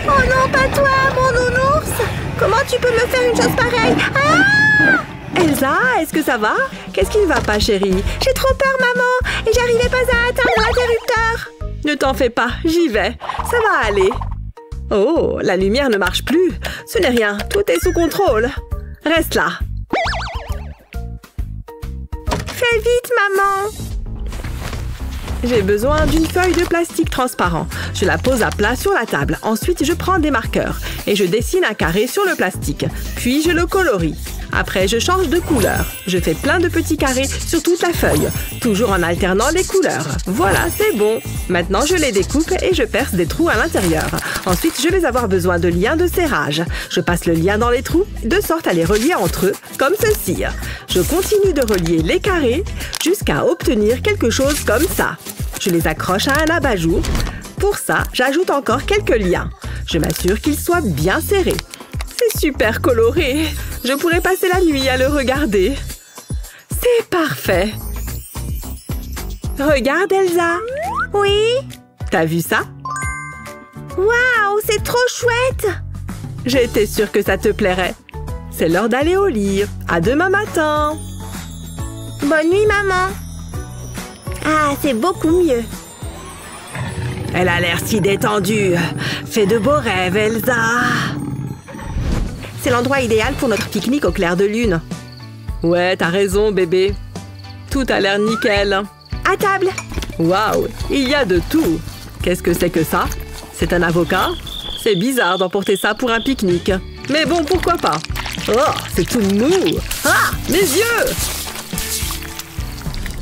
Oh non, pas toi, mon nounours. Comment tu peux me faire une chose pareille? Ah! Elsa, est-ce que ça va? Qu'est-ce qui ne va pas, chérie? J'ai trop peur, maman. Et j'arrivais pas à atteindre l'interrupteur. Ne t'en fais pas, j'y vais. Ça va aller. Oh, la lumière ne marche plus. Ce n'est rien, tout est sous contrôle. Reste là. Fais vite, maman. J'ai besoin d'une feuille de plastique transparent. Je la pose à plat sur la table. Ensuite, je prends des marqueurs et je dessine un carré sur le plastique. Puis, je le colorie. Après, je change de couleur. Je fais plein de petits carrés sur toute la feuille, toujours en alternant les couleurs. Voilà, c'est bon. Maintenant, je les découpe et je perce des trous à l'intérieur. Ensuite, je vais avoir besoin de liens de serrage. Je passe le lien dans les trous, de sorte à les relier entre eux, comme ceci. Je continue de relier les carrés jusqu'à obtenir quelque chose comme ça. Je les accroche à un abat-jour. Pour ça, j'ajoute encore quelques liens. Je m'assure qu'ils soient bien serrés. C'est super coloré. Je pourrais passer la nuit à le regarder. C'est parfait. Regarde, Elsa. Oui? T'as vu ça? Waouh, c'est trop chouette! J'étais sûre que ça te plairait. C'est l'heure d'aller au lit. À demain matin. Bonne nuit, maman. Ah, c'est beaucoup mieux. Elle a l'air si détendue. Fais de beaux rêves, Elsa. C'est l'endroit idéal pour notre pique-nique au clair de lune. Ouais, t'as raison, bébé. Tout a l'air nickel. À table. Waouh, il y a de tout. Qu'est-ce que c'est que ça? C'est un avocat? C'est bizarre d'emporter ça pour un pique-nique. Mais bon, pourquoi pas? Oh, c'est tout mou. Ah, mes yeux!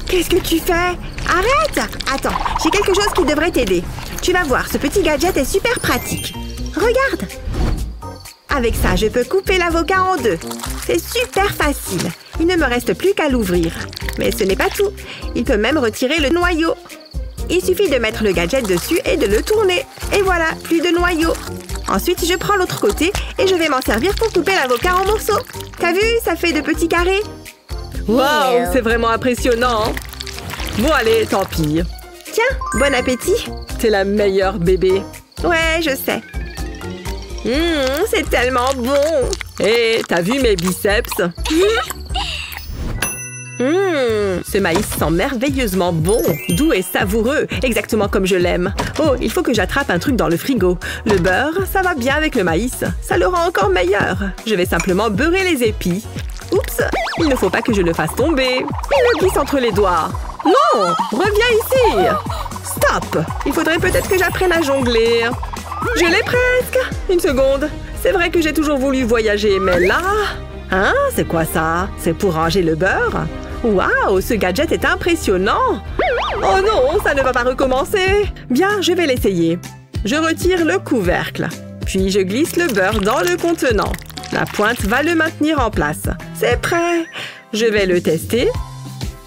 Qu'est-ce que tu fais? Arrête! Attends, j'ai quelque chose qui devrait t'aider. Tu vas voir, ce petit gadget est super pratique. Regarde! Avec ça, je peux couper l'avocat en deux. C'est super facile. Il ne me reste plus qu'à l'ouvrir. Mais ce n'est pas tout. Il peut même retirer le noyau. Il suffit de mettre le gadget dessus et de le tourner. Et voilà, plus de noyau. Ensuite, je prends l'autre côté et je vais m'en servir pour couper l'avocat en morceaux. T'as vu, ça fait de petits carrés. Waouh, c'est vraiment impressionnant. Bon, allez, tant pis. Tiens, bon appétit. T'es la meilleure, bébé. Ouais, je sais. C'est tellement bon. Hé, t'as vu mes biceps? Ce maïs sent merveilleusement bon, doux et savoureux, exactement comme je l'aime. Oh, il faut que j'attrape un truc dans le frigo. Le beurre, ça va bien avec le maïs. Ça le rend encore meilleur. Je vais simplement beurrer les épis. Oups, il ne faut pas que je le fasse tomber. Il me glisse entre les doigts. Non! Reviens ici! Stop! Il faudrait peut-être que j'apprenne à jongler. Je l'ai presque! Une seconde. C'est vrai que j'ai toujours voulu voyager, mais là... Hein? C'est quoi ça? C'est pour ranger le beurre? Waouh! Ce gadget est impressionnant! Oh non! Ça ne va pas recommencer! Bien, je vais l'essayer. Je retire le couvercle. Puis je glisse le beurre dans le contenant. La pointe va le maintenir en place. C'est prêt! Je vais le tester.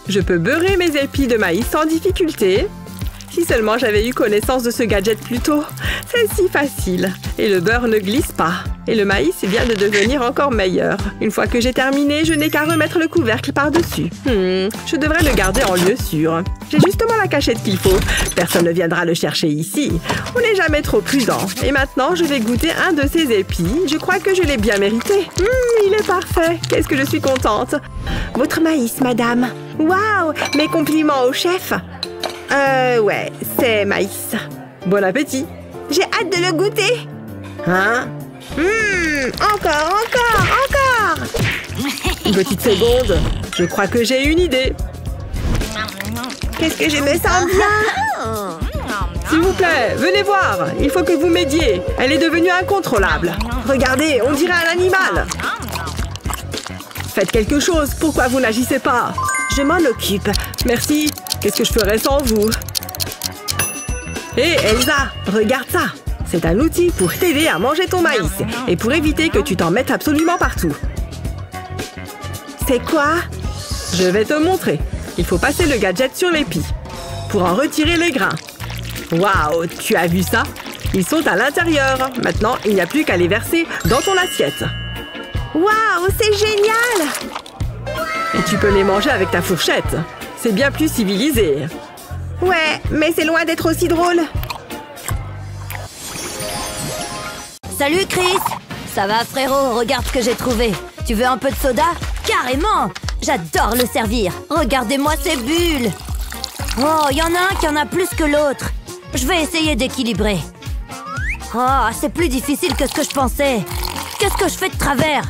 Je peux beurrer mes épis de maïs sans difficulté. Si seulement j'avais eu connaissance de ce gadget plus tôt. C'est si facile. Et le beurre ne glisse pas. Et le maïs vient de devenir encore meilleur. Une fois que j'ai terminé, je n'ai qu'à remettre le couvercle par-dessus. Je devrais le garder en lieu sûr. J'ai justement la cachette qu'il faut. Personne ne viendra le chercher ici. On n'est jamais trop prudent. Et maintenant, je vais goûter un de ces épis. Je crois que je l'ai bien mérité. Il est parfait. Qu'est-ce que je suis contente. Votre maïs, madame. Waouh! Mes compliments au chef. Ouais, c'est maïs. Bon appétit. J'ai hâte de le goûter. Hein? Encore. Une petite seconde. Je crois que j'ai une idée. Qu'est-ce que je me sens bien? S'il vous plaît, venez voir. Il faut que vous m'aidiez. Elle est devenue incontrôlable. Regardez, on dirait un animal. Faites quelque chose. Pourquoi vous n'agissez pas? Je m'en occupe. Merci. Qu'est-ce que je ferais sans vous? Hé, Elsa, regarde ça. C'est un outil pour t'aider à manger ton maïs et pour éviter que tu t'en mettes absolument partout. C'est quoi? Je vais te montrer. Il faut passer le gadget sur l'épi pour en retirer les grains. Waouh, tu as vu ça? Ils sont à l'intérieur. Maintenant, il n'y a plus qu'à les verser dans ton assiette. Waouh, c'est génial! Et tu peux les manger avec ta fourchette. C'est bien plus civilisé. Ouais, mais c'est loin d'être aussi drôle. Salut Chris! Ça va frérot, regarde ce que j'ai trouvé. Tu veux un peu de soda? Carrément! J'adore le servir. Regardez-moi ces bulles. Oh, il y en a un qui en a plus que l'autre. Je vais essayer d'équilibrer. Oh, c'est plus difficile que ce que je pensais. Qu'est-ce que je fais de travers?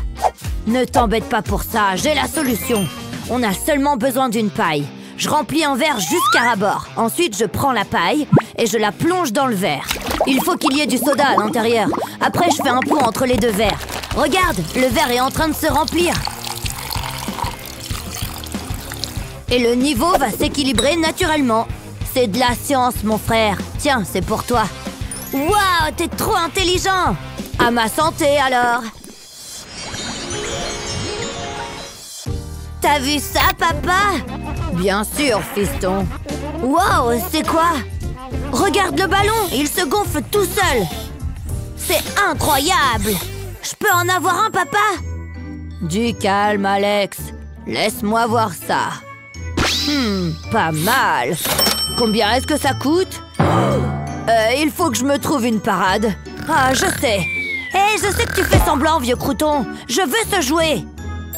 Ne t'embête pas pour ça, j'ai la solution. On a seulement besoin d'une paille. Je remplis un verre jusqu'à ras-bord. Ensuite, je prends la paille et je la plonge dans le verre. Il faut qu'il y ait du soda à l'intérieur. Après, je fais un pont entre les deux verres. Regarde, le verre est en train de se remplir. Et le niveau va s'équilibrer naturellement. C'est de la science, mon frère. Tiens, c'est pour toi. Waouh, t'es trop intelligent! À ma santé, alors! T'as vu ça, papa? Bien sûr, fiston. Wow, c'est quoi? Regarde le ballon, il se gonfle tout seul. C'est incroyable. Je peux en avoir un, papa? Du calme, Alex. Laisse-moi voir ça. Pas mal. Combien est-ce que ça coûte? Il faut que je me trouve une parade. Ah, je sais. Hé, je sais que tu fais semblant, vieux crouton. Je veux ce jouet.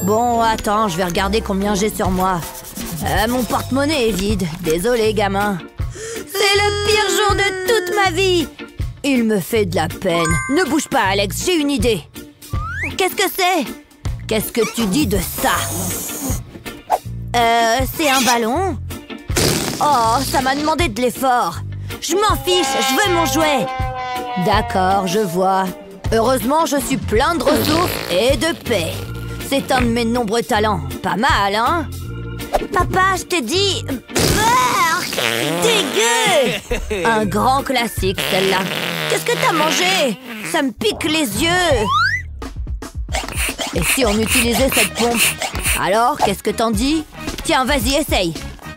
Bon, attends, je vais regarder combien j'ai sur moi. Mon porte-monnaie est vide. Désolé, gamin. C'est le pire jour de toute ma vie. Il me fait de la peine. Ne bouge pas, Alex, j'ai une idée. Qu'est-ce que c'est? Qu'est-ce que tu dis de ça? C'est un ballon? Oh, ça m'a demandé de l'effort. Je m'en fiche, je veux mon jouet. D'accord, je vois. Heureusement, je suis plein de ressources et de paix. C'est un de mes nombreux talents. Pas mal, hein? Papa, je t'ai dit... Dégueu! Un grand classique, celle-là. Qu'est-ce que t'as mangé? Ça me pique les yeux. Et si on utilisait cette pompe? Alors, qu'est-ce que t'en dis? Tiens, vas-y, essaye.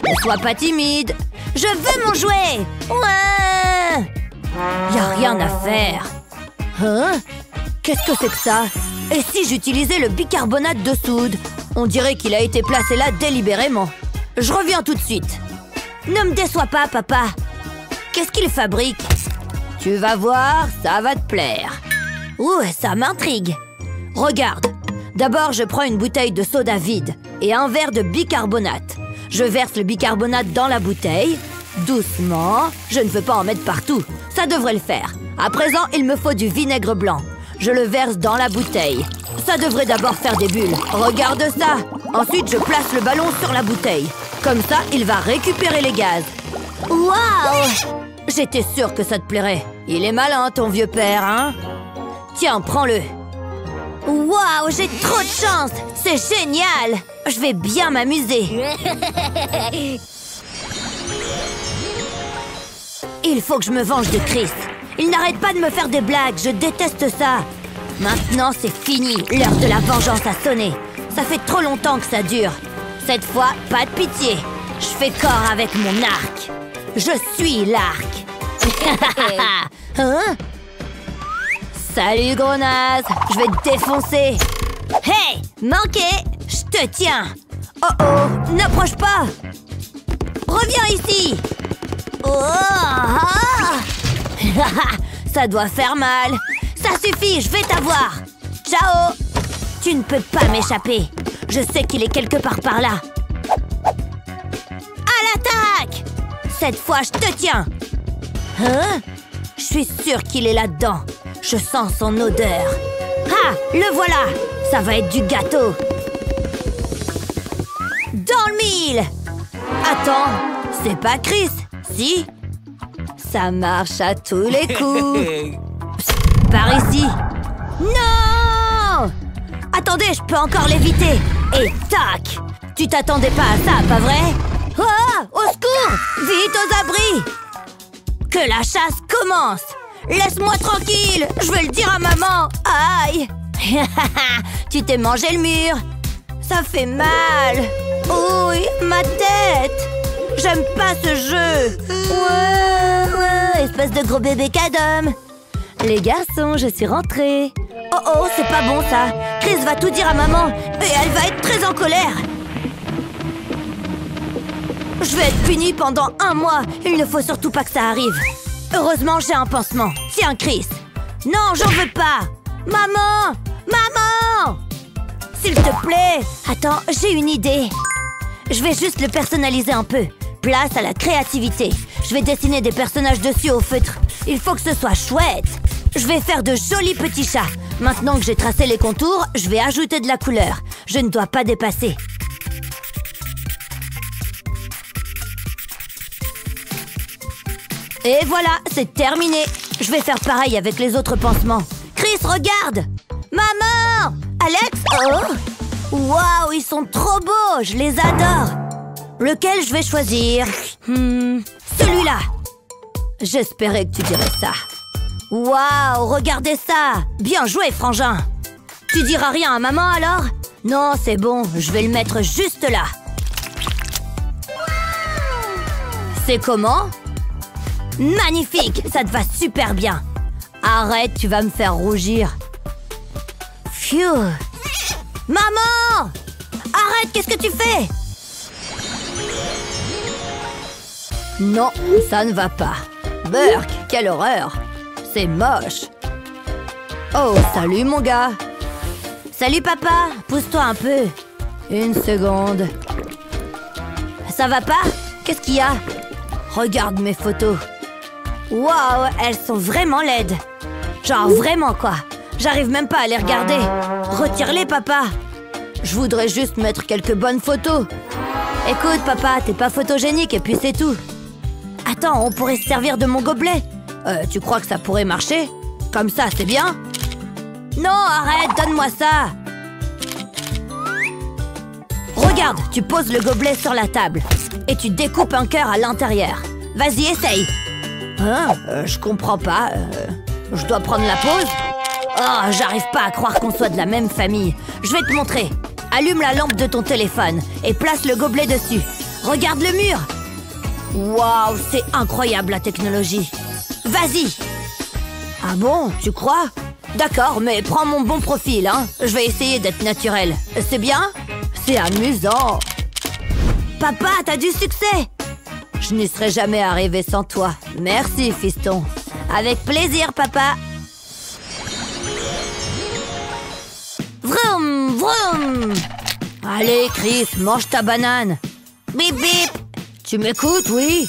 Ne sois pas timide. Je veux mon jouet. Ouais. Y a rien à faire. Hein? Qu'est-ce que c'est que ça? Et si j'utilisais le bicarbonate de soude? On dirait qu'il a été placé là délibérément. Je reviens tout de suite. Ne me déçois pas, papa. Qu'est-ce qu'il fabrique? Tu vas voir, ça va te plaire. Ouh, ça m'intrigue. Regarde. D'abord, je prends une bouteille de soda vide et un verre de bicarbonate. Je verse le bicarbonate dans la bouteille. Doucement. Je ne veux pas en mettre partout. Ça devrait le faire. À présent, il me faut du vinaigre blanc. Je le verse dans la bouteille. Ça devrait d'abord faire des bulles. Regarde ça. Ensuite, je place le ballon sur la bouteille. Comme ça, il va récupérer les gaz. Waouh! J'étais sûre que ça te plairait. Il est malin, ton vieux père, hein? Tiens, prends-le. Waouh, j'ai trop de chance! C'est génial! Je vais bien m'amuser. Il faut que je me venge de Chris. Il n'arrête pas de me faire des blagues, je déteste ça. Maintenant, c'est fini. L'heure de la vengeance a sonné. Ça fait trop longtemps que ça dure. Cette fois, pas de pitié. Je fais corps avec mon arc. Je suis l'arc. Hein? Salut, gros naze. Je vais te défoncer. Hey, manqué. Je te tiens. Oh oh, n'approche pas. Reviens ici. Oh, ah. Ça doit faire mal. Ça suffit, je vais t'avoir. Ciao. Tu ne peux pas m'échapper. Je sais qu'il est quelque part par là. À l'attaque! Cette fois, je te tiens. Hein? Je suis sûre qu'il est là-dedans. Je sens son odeur. Ah, le voilà. Ça va être du gâteau. Dans le mille. Attends, c'est pas Chris, si? Ça marche à tous les coups. Psst, par ici. Non! Attendez, je peux encore l'éviter. Et tac! Tu t'attendais pas à ça, pas vrai? Oh! Au secours! Vite aux abris! Que la chasse commence! Laisse-moi tranquille! Je vais le dire à maman! Aïe! Tu t'es mangé le mur! Ça fait mal! Ouh, ma tête! J'aime pas ce jeu! Ouais, espèce de gros bébé cadom! Les garçons, je suis rentrée! Oh oh, c'est pas bon ça! Chris va tout dire à maman et elle va être très en colère! Je vais être punie pendant 1 mois! Il ne faut surtout pas que ça arrive! Heureusement, j'ai un pansement! Tiens, Chris! Non, j'en veux pas! Maman! Maman! S'il te plaît! Attends, j'ai une idée! Je vais juste le personnaliser un peu. Place à la créativité. Je vais dessiner des personnages dessus au feutre. Il faut que ce soit chouette. Je vais faire de jolis petits chats. Maintenant que j'ai tracé les contours, je vais ajouter de la couleur. Je ne dois pas dépasser. Et voilà, c'est terminé. Je vais faire pareil avec les autres pansements. Chris, regarde! Maman! Alex? Oh! Waouh, ils sont trop beaux! Je les adore! Lequel je vais choisir? Celui-là! J'espérais que tu dirais ça. Waouh, regardez ça! Bien joué, frangin! Tu diras rien à maman, alors? Non, c'est bon, je vais le mettre juste là. C'est comment? Magnifique! Ça te va super bien! Arrête, tu vas me faire rougir. Phew! Maman! Arrête, qu'est-ce que tu fais? Non, ça ne va pas. Burk, quelle horreur! C'est moche. Oh, salut mon gars. Salut papa, pousse-toi un peu. 1 seconde. Ça va pas? Qu'est-ce qu'il y a? Regarde mes photos. Waouh, elles sont vraiment laides. Genre vraiment quoi. J'arrive même pas à les regarder. Retire-les papa. Je voudrais juste mettre quelques bonnes photos. Écoute papa, t'es pas photogénique et puis c'est tout. Attends, on pourrait se servir de mon gobelet. Tu crois que ça pourrait marcher? Comme ça, c'est bien? Non, arrête, donne-moi ça. Regarde, tu poses le gobelet sur la table et tu découpes un cœur à l'intérieur. Vas-y, essaye. Hein? Je comprends pas. Je dois prendre la pause? Oh, j'arrive pas à croire qu'on soit de la même famille. Je vais te montrer. Allume la lampe de ton téléphone et place le gobelet dessus. Regarde le mur. Waouh, c'est incroyable la technologie. Vas-y. Ah bon, tu crois? D'accord, mais prends mon bon profil, hein. Je vais essayer d'être naturel. C'est bien? C'est amusant. Papa, t'as du succès. Je n'y serais jamais arrivé sans toi. Merci, fiston. Avec plaisir, papa. Vroom, vroom. Allez, Chris, mange ta banane. Bip, bip. Tu m'écoutes, oui?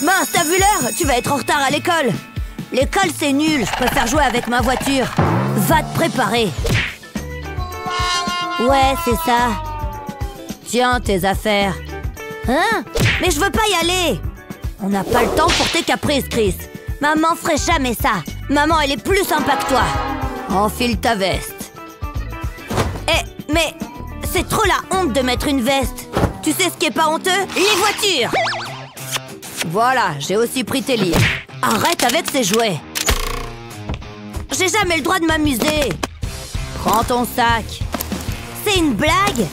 Mince, t'as vu l'heure? Tu vas être en retard à l'école. L'école, c'est nul. Je préfère jouer avec ma voiture. Va te préparer. Ouais, c'est ça. Tiens, tes affaires. Hein? Mais je veux pas y aller. On n'a pas le temps pour tes caprices, Chris. Maman ferait jamais ça. Maman, elle est plus sympa que toi. Enfile ta veste. Eh, mais c'est trop la honte de mettre une veste. Tu sais ce qui est pas honteux? Les voitures. Voilà, j'ai aussi pris tes livres. Arrête avec ces jouets. J'ai jamais le droit de m'amuser. Prends ton sac. C'est une blague?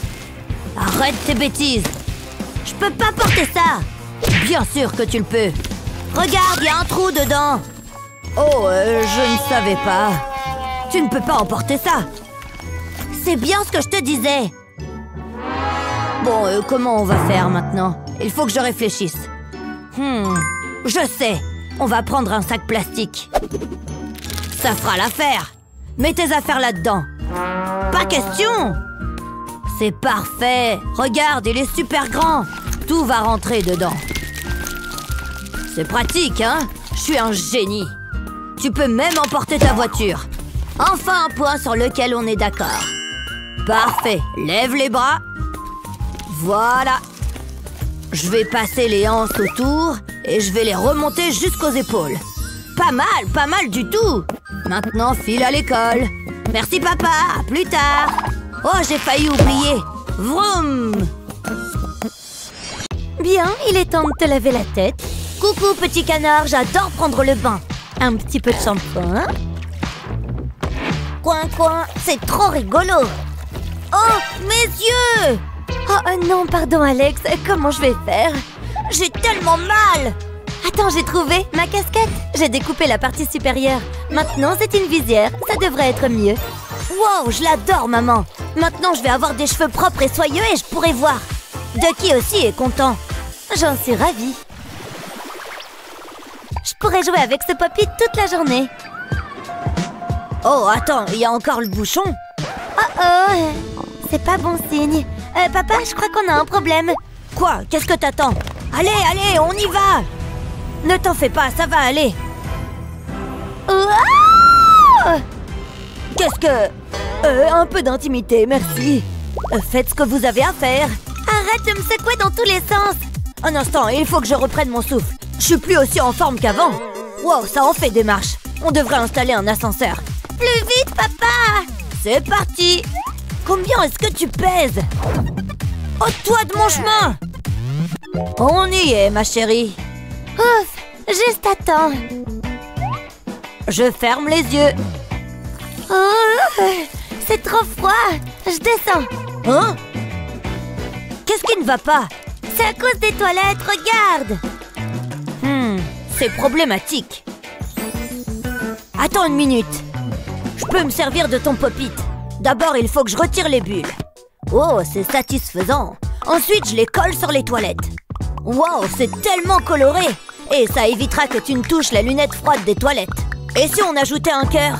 Arrête tes bêtises. Je peux pas porter ça. Bien sûr que tu le peux. Regarde, il y a un trou dedans. Oh, je ne savais pas. Tu ne peux pas emporter ça. C'est bien ce que je te disais. Bon, comment on va faire maintenant? Il faut que je réfléchisse. Je sais. On va prendre un sac plastique. Ça fera l'affaire. Mets tes affaires là-dedans. Pas question. C'est parfait. Regarde, il est super grand. Tout va rentrer dedans. C'est pratique, hein? Je suis un génie. Tu peux même emporter ta voiture. Enfin un point sur lequel on est d'accord. Parfait. Lève les bras. Voilà. Je vais passer les hanches autour et je vais les remonter jusqu'aux épaules. Pas mal du tout. Maintenant, file à l'école. Merci papa, à plus tard. Oh, j'ai failli oublier. Vroom. Bien, il est temps de te laver la tête. Coucou petit canard, j'adore prendre le bain. Un petit peu de shampoing. Coin, coin, c'est trop rigolo. Oh, mes yeux! Oh non, pardon Alex, comment je vais faire? J'ai tellement mal! Attends, j'ai trouvé ma casquette. J'ai découpé la partie supérieure. Maintenant, c'est une visière. Ça devrait être mieux. Wow, je l'adore, maman. Maintenant, je vais avoir des cheveux propres et soyeux et je pourrai voir. Ducky aussi est content. J'en suis ravie. Je pourrais jouer avec ce Poppy toute la journée. Oh, attends, il y a encore le bouchon. Oh, c'est pas bon signe. Papa, je crois qu'on a un problème. Quoi? Qu'est-ce que t'attends? Allez, allez, on y va! Ne t'en fais pas, ça va aller. Ouah! Qu'est-ce que... un peu d'intimité, merci. Faites ce que vous avez à faire. Arrête de me secouer dans tous les sens. Un instant, il faut que je reprenne mon souffle. Je suis plus aussi en forme qu'avant. Wow, ça en fait des marches. On devrait installer un ascenseur. Plus vite, papa! C'est parti! Combien est-ce que tu pèses? Ôte-toi de mon chemin! On y est, ma chérie. Ouf, juste à temps. Je ferme les yeux. Oh, c'est trop froid. Je descends. Hein? Qu'est-ce qui ne va pas? C'est à cause des toilettes, regarde. C'est problématique. Attends une minute. Je peux me servir de ton pop-it. D'abord, il faut que je retire les bulles. Oh, c'est satisfaisant. Ensuite, je les colle sur les toilettes. Wow, c'est tellement coloré. Et ça évitera que tu ne touches la lunette froide des toilettes. Et si on ajoutait un cœur?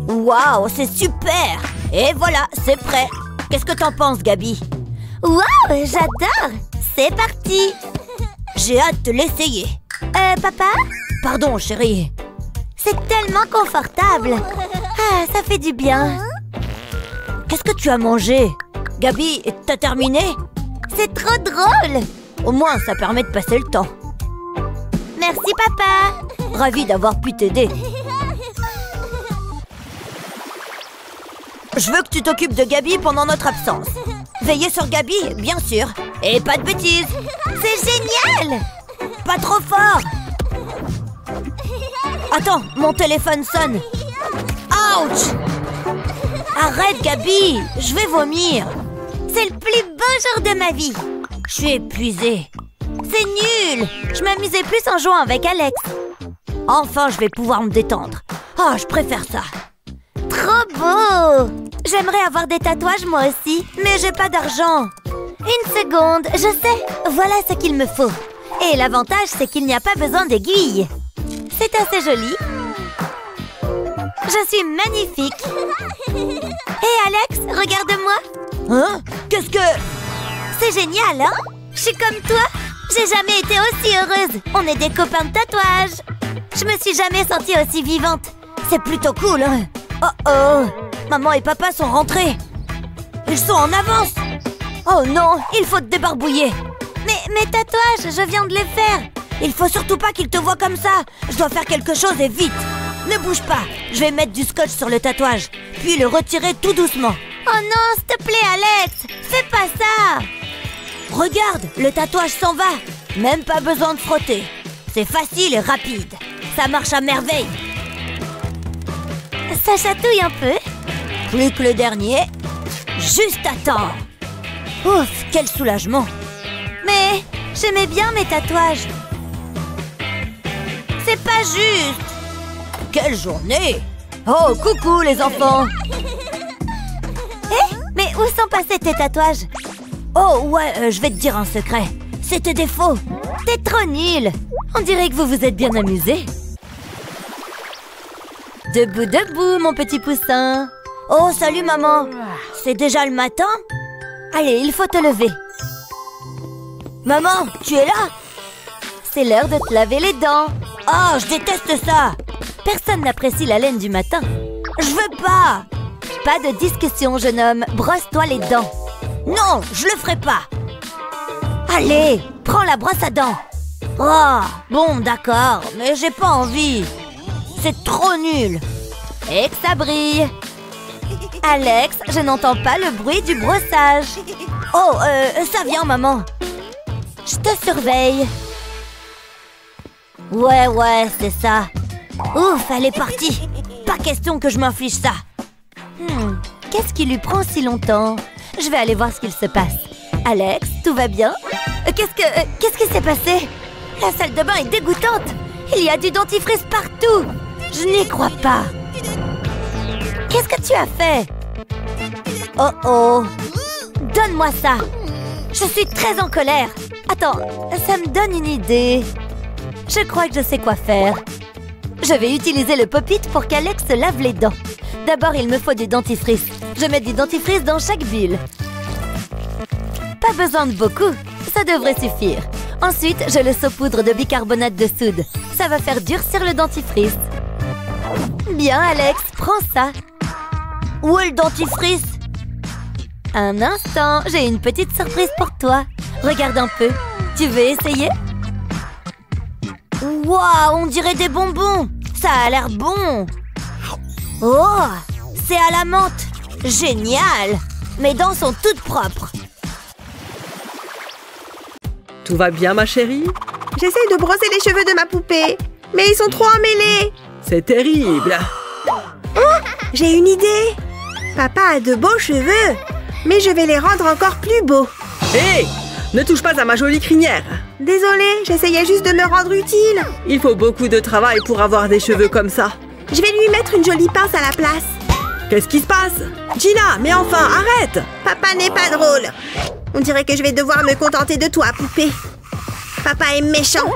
Wow, c'est super. Et voilà, c'est prêt. Qu'est-ce que t'en penses, Gabi? Wow, j'adore. C'est parti. J'ai hâte de l'essayer. Papa? Pardon, chérie. C'est tellement confortable. Ah, ça fait du bien. Qu'est-ce que tu as mangé? Gabi, t'as terminé? C'est trop drôle. Au moins, ça permet de passer le temps. Merci, papa. Ravi d'avoir pu t'aider. Je veux que tu t'occupes de Gabi pendant notre absence. Veillez sur Gabi, bien sûr. Et pas de bêtises. C'est génial. Pas trop fort. Attends, mon téléphone sonne. Ouch! Arrête, Gabi. Je vais vomir. C'est le plus beau jour de ma vie. Je suis épuisée. C'est nul. Je m'amusais plus en jouant avec Alex. Enfin, je vais pouvoir me détendre. Oh, je préfère ça. Trop beau. J'aimerais avoir des tatouages moi aussi, mais j'ai pas d'argent. Une seconde, je sais. Voilà ce qu'il me faut. Et l'avantage, c'est qu'il n'y a pas besoin d'aiguilles. C'est assez joli. Je suis magnifique. Hé Alex, regarde-moi. Hein? Qu'est-ce que... C'est génial, hein? Je suis comme toi. J'ai jamais été aussi heureuse. On est des copains de tatouage. Je me suis jamais sentie aussi vivante. C'est plutôt cool, hein? Oh oh! Maman et papa sont rentrés. Ils sont en avance. Oh non, il faut te débarbouiller. Mais mes tatouages, je viens de les faire. Il faut surtout pas qu'il te voie comme ça. Je dois faire quelque chose et vite. Ne bouge pas. Je vais mettre du scotch sur le tatouage, puis le retirer tout doucement. Oh non, s'il te plaît, Alex, fais pas ça. Regarde, le tatouage s'en va. Même pas besoin de frotter. C'est facile et rapide. Ça marche à merveille. Ça chatouille un peu. Plus que le dernier. Juste à temps. Ouf, quel soulagement. Mais j'aimais bien mes tatouages. C'est pas juste. Quelle journée! Oh, coucou les enfants! Mais où sont passés tes tatouages? Oh ouais, je vais te dire un secret. C'était des faux. T'es trop nul. On dirait que vous vous êtes bien amusés. Debout, debout, mon petit poussin. Oh, salut maman. C'est déjà le matin? Allez, il faut te lever. Maman, tu es là? C'est l'heure de te laver les dents. Oh, je déteste ça. Personne n'apprécie la laine du matin. Je veux pas. Pas de discussion, jeune homme. Brosse-toi les dents. Non, je le ferai pas. Allez, prends la brosse à dents. Oh, bon, d'accord, mais j'ai pas envie. C'est trop nul. Et que ça brille. Alex, je n'entends pas le bruit du brossage. Oh, ça vient, maman. Je te surveille. Ouais, c'est ça. Ouf, elle est partie. Pas question que je m'inflige ça. Qu'est-ce qui lui prend si longtemps? Je vais aller voir ce qu'il se passe. Alex, tout va bien? Qu'est-ce qui s'est passé? La salle de bain est dégoûtante. Il y a du dentifrice partout. Je n'y crois pas. Qu'est-ce que tu as fait? Oh. Donne-moi ça. Je suis très en colère. Attends, ça me donne une idée. Je crois que je sais quoi faire. Je vais utiliser le pop-it pour qu'Alex se lave les dents. D'abord, il me faut du dentifrice. Je mets du dentifrice dans chaque bulle. Pas besoin de beaucoup. Ça devrait suffire. Ensuite, je le saupoudre de bicarbonate de soude. Ça va faire durcir le dentifrice. Bien, Alex, prends ça. Où est le dentifrice? Un instant, j'ai une petite surprise pour toi. Regarde un peu. Tu veux essayer? Waouh, on dirait des bonbons. Ça a l'air bon. Oh, c'est à la menthe. Génial. Mes dents sont toutes propres. Tout va bien, ma chérie? J'essaye de brosser les cheveux de ma poupée, mais ils sont trop emmêlés. C'est terrible. Oh, j'ai une idée. Papa a de beaux cheveux, mais je vais les rendre encore plus beaux. Hé! Ne touche pas à ma jolie crinière. Désolée, j'essayais juste de me rendre utile. Il faut beaucoup de travail pour avoir des cheveux comme ça. Je vais lui mettre une jolie pince à la place. Qu'est-ce qui se passe? Gina, mais enfin, arrête! Papa n'est pas drôle. On dirait que je vais devoir me contenter de toi, poupée. Papa est méchant.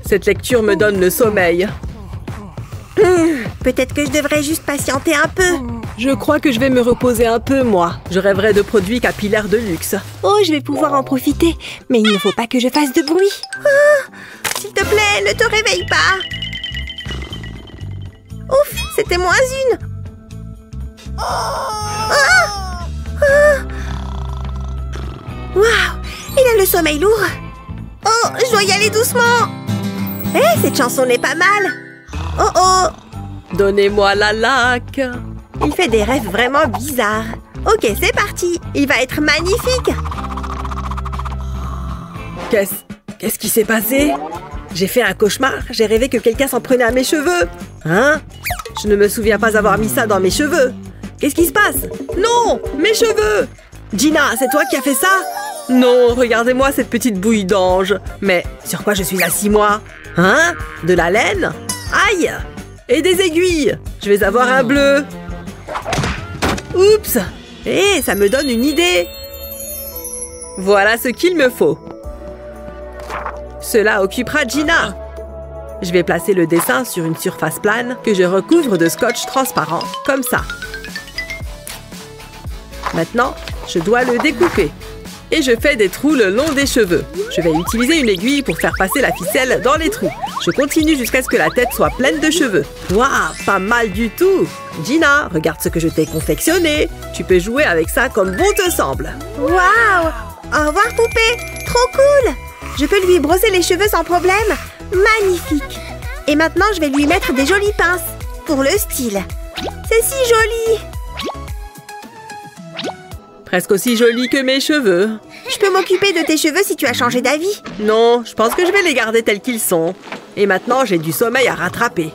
Cette lecture me donne le sommeil. Peut-être que je devrais juste patienter un peu. Je crois que je vais me reposer un peu, moi. Je rêverais de produits capillaires de luxe. Oh, je vais pouvoir en profiter. Mais il ne faut pas que je fasse de bruit. S'il te plaît, ne te réveille pas. Ouf, c'était moins une. Waouh, il a le sommeil lourd. Oh, je dois y aller doucement. Cette chanson n'est pas mal. Oh. Donnez-moi la laque. Il fait des rêves vraiment bizarres. Ok, c'est parti. Il va être magnifique. Qu'est-ce qui s'est passé? J'ai fait un cauchemar. J'ai rêvé que quelqu'un s'en prenait à mes cheveux. Hein? Je ne me souviens pas avoir mis ça dans mes cheveux. Qu'est-ce qui se passe? Non! Mes cheveux! Gina, c'est toi qui as fait ça? Non, regardez-moi cette petite bouille d'ange. Mais sur quoi je suis assis, moi? Hein? De la laine? Aïe! Et des aiguilles! Je vais avoir un bleu. Oups! Ça me donne une idée. Voilà ce qu'il me faut. Cela occupera Gina. Je vais placer le dessin sur une surface plane que je recouvre de scotch transparent, comme ça. Maintenant, je dois le découper. et je fais des trous le long des cheveux. Je vais utiliser une aiguille pour faire passer la ficelle dans les trous. Je continue jusqu'à ce que la tête soit pleine de cheveux. Waouh, pas mal du tout! Gina, regarde ce que je t'ai confectionné. Tu peux jouer avec ça comme bon te semble. Waouh! Au revoir, poupée! Trop cool! Je peux lui brosser les cheveux sans problème. Magnifique! Et maintenant, je vais lui mettre des jolies pinces. Pour le style. C'est si joli! Presque aussi joli que mes cheveux. Je peux m'occuper de tes cheveux si tu as changé d'avis. Non, je pense que je vais les garder tels qu'ils sont. Et maintenant, j'ai du sommeil à rattraper.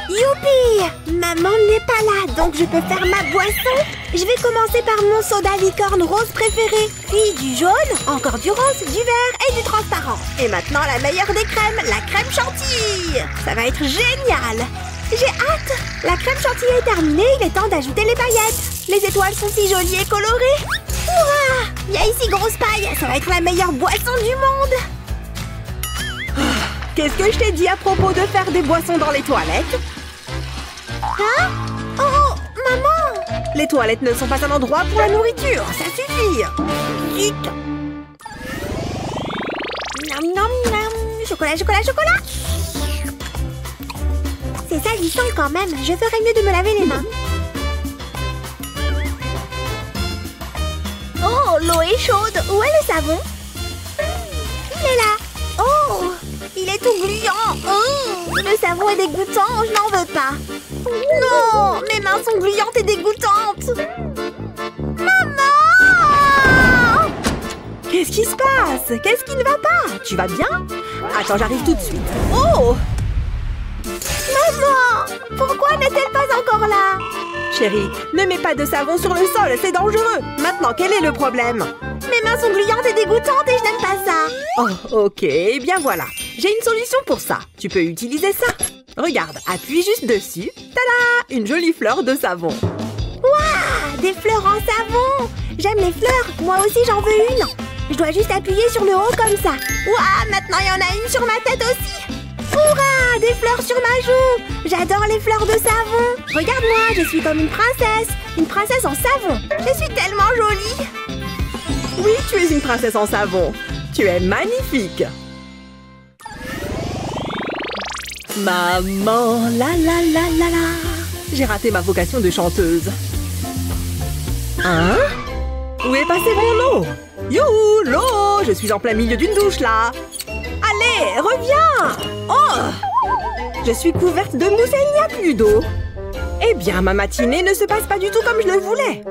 Youpi! Maman n'est pas là, donc je peux faire ma boisson. Je vais commencer par mon soda licorne rose préféré. Puis du jaune, encore du rose, du vert et du transparent. Et maintenant, la meilleure des crèmes, la crème chantilly. Ça va être génial! J'ai hâte! La crème chantilly est terminée, il est temps d'ajouter les paillettes. Les étoiles sont si jolies et colorées. Hurrah! Il y a ici grosse paille, ça va être la meilleure boisson du monde. Qu'est-ce que je t'ai dit à propos de faire des boissons dans les toilettes? Hein? Oh, maman! Les toilettes ne sont pas un endroit pour la nourriture, ça suffit! Zut! Nom nom nom! Chocolat, chocolat, chocolat! C'est salissant quand même, je ferais mieux de me laver les mains. Oh, l'eau est chaude! Où est le savon? Il est là! Oh! Il est tout gluant! Oh, le savon est dégoûtant, je n'en veux pas! Non! Mes mains sont gluantes et dégoûtantes! Maman! Qu'est-ce qui se passe? Qu'est-ce qui ne va pas? Tu vas bien? Attends, j'arrive tout de suite. Oh! Maman! Pourquoi n'est-elle pas encore là? Chérie, ne mets pas de savon sur le sol, c'est dangereux. Maintenant, quel est le problème? Mes mains sont gluantes et dégoûtantes et je n'aime pas ça. Oh, ok, eh bien voilà. J'ai une solution pour ça. Tu peux utiliser ça. Regarde, appuie juste dessus. Tada! Une jolie fleur de savon. Waouh! Des fleurs en savon! J'aime les fleurs, moi aussi j'en veux une. Je dois juste appuyer sur le haut comme ça. Waouh! Maintenant il y en a une sur ma tête aussi. Hurrah! Des fleurs sur ma joue! J'adore les fleurs de savon! Regarde-moi, je suis comme une princesse en savon! Je suis tellement jolie! Oui, tu es une princesse en savon! Tu es magnifique! Maman, la la la la la! J'ai raté ma vocation de chanteuse. Hein? Où est passée mon eau? Youhou, l'eau! Je suis en plein milieu d'une douche là! Allez, reviens! Oh! Je suis couverte de mousse et il n'y a plus d'eau. Eh bien, ma matinée ne se passe pas du tout comme je le voulais.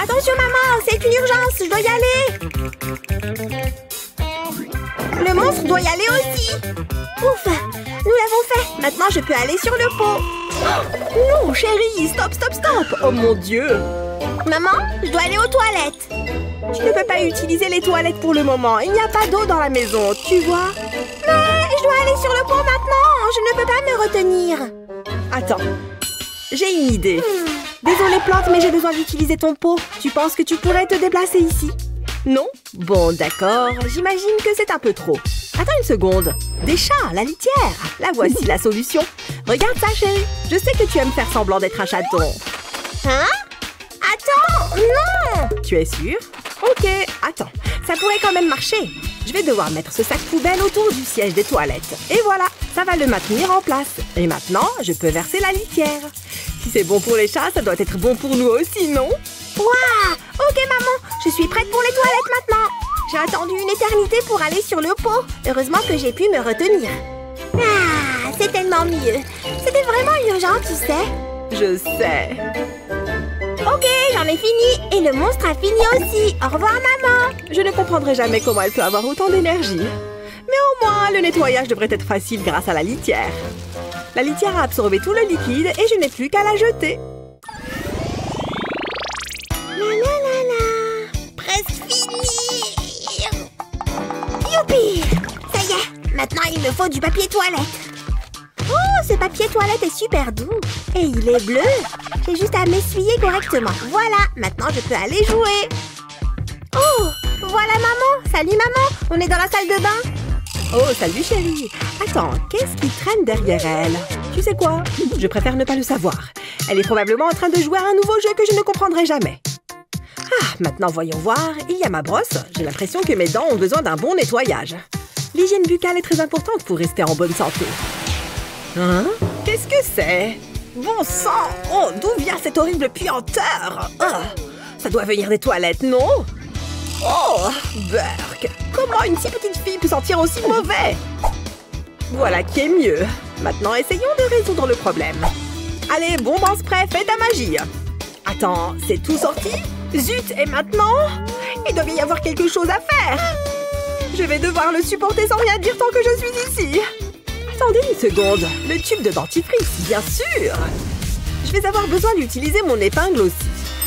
Attention maman, c'est une urgence, je dois y aller. Le monstre doit y aller aussi. Ouf, nous l'avons fait. Maintenant, je peux aller sur le pot. Non, chérie, stop, stop, stop! Oh mon Dieu! Maman, je dois aller aux toilettes. Je ne peux pas utiliser les toilettes pour le moment. Il n'y a pas d'eau dans la maison, tu vois? Mais je dois aller sur le pot maintenant. Je ne peux pas me retenir. Attends, j'ai une idée. Désolée Plante, mais j'ai besoin d'utiliser ton pot. Tu penses que tu pourrais te déplacer ici? Non? Bon, d'accord. J'imagine que c'est un peu trop. Attends une seconde. Des chats, la litière. La voici la solution. Regarde ça, chérie. Je sais que tu aimes faire semblant d'être un chaton. Hein? Attends, non! Tu es sûre? Ok, attends. Ça pourrait quand même marcher. Je vais devoir mettre ce sac poubelle autour du siège des toilettes. Et voilà, ça va le maintenir en place. Et maintenant, je peux verser la litière. Si c'est bon pour les chats, ça doit être bon pour nous aussi, non? Waouh! Ok, maman, je suis prête pour les toilettes maintenant. J'ai attendu une éternité pour aller sur le pot. Heureusement que j'ai pu me retenir. Ah, c'est tellement mieux. C'était vraiment urgent, tu sais. Je sais. Ok, j'en ai fini. Et le monstre a fini aussi. Au revoir, maman. Je ne comprendrai jamais comment elle peut avoir autant d'énergie. Mais au moins, le nettoyage devrait être facile grâce à la litière. La litière a absorbé tout le liquide et je n'ai plus qu'à la jeter. La la la la. Presque fini. Youpi! Ça y est, maintenant il me faut du papier toilette. Oh, ce papier toilette est super doux. Et il est bleu. J'ai juste à m'essuyer correctement. Voilà, maintenant je peux aller jouer. Oh, voilà maman. Salut maman, on est dans la salle de bain. Oh, salut chérie. Attends, qu'est-ce qui traîne derrière elle? Tu sais quoi? Je préfère ne pas le savoir. Elle est probablement en train de jouer à un nouveau jeu que je ne comprendrai jamais. Ah, maintenant voyons voir, il y a ma brosse. J'ai l'impression que mes dents ont besoin d'un bon nettoyage. L'hygiène buccale est très importante pour rester en bonne santé. Hein? Qu'est-ce que c'est? Bon sang! Oh, d'où vient cette horrible puanteur? Oh, ça doit venir des toilettes, non? Oh, Burk! Comment une si petite fille peut sentir aussi mauvais? Voilà qui est mieux. Maintenant, essayons de résoudre le problème. Allez, bombe en spray, fais ta magie. Attends, c'est tout sorti? Zut, et maintenant? Il doit bien y avoir quelque chose à faire. Je vais devoir le supporter sans rien dire tant que je suis ici. Attendez une seconde. Le tube de dentifrice, bien sûr. Je vais avoir besoin d'utiliser mon épingle aussi.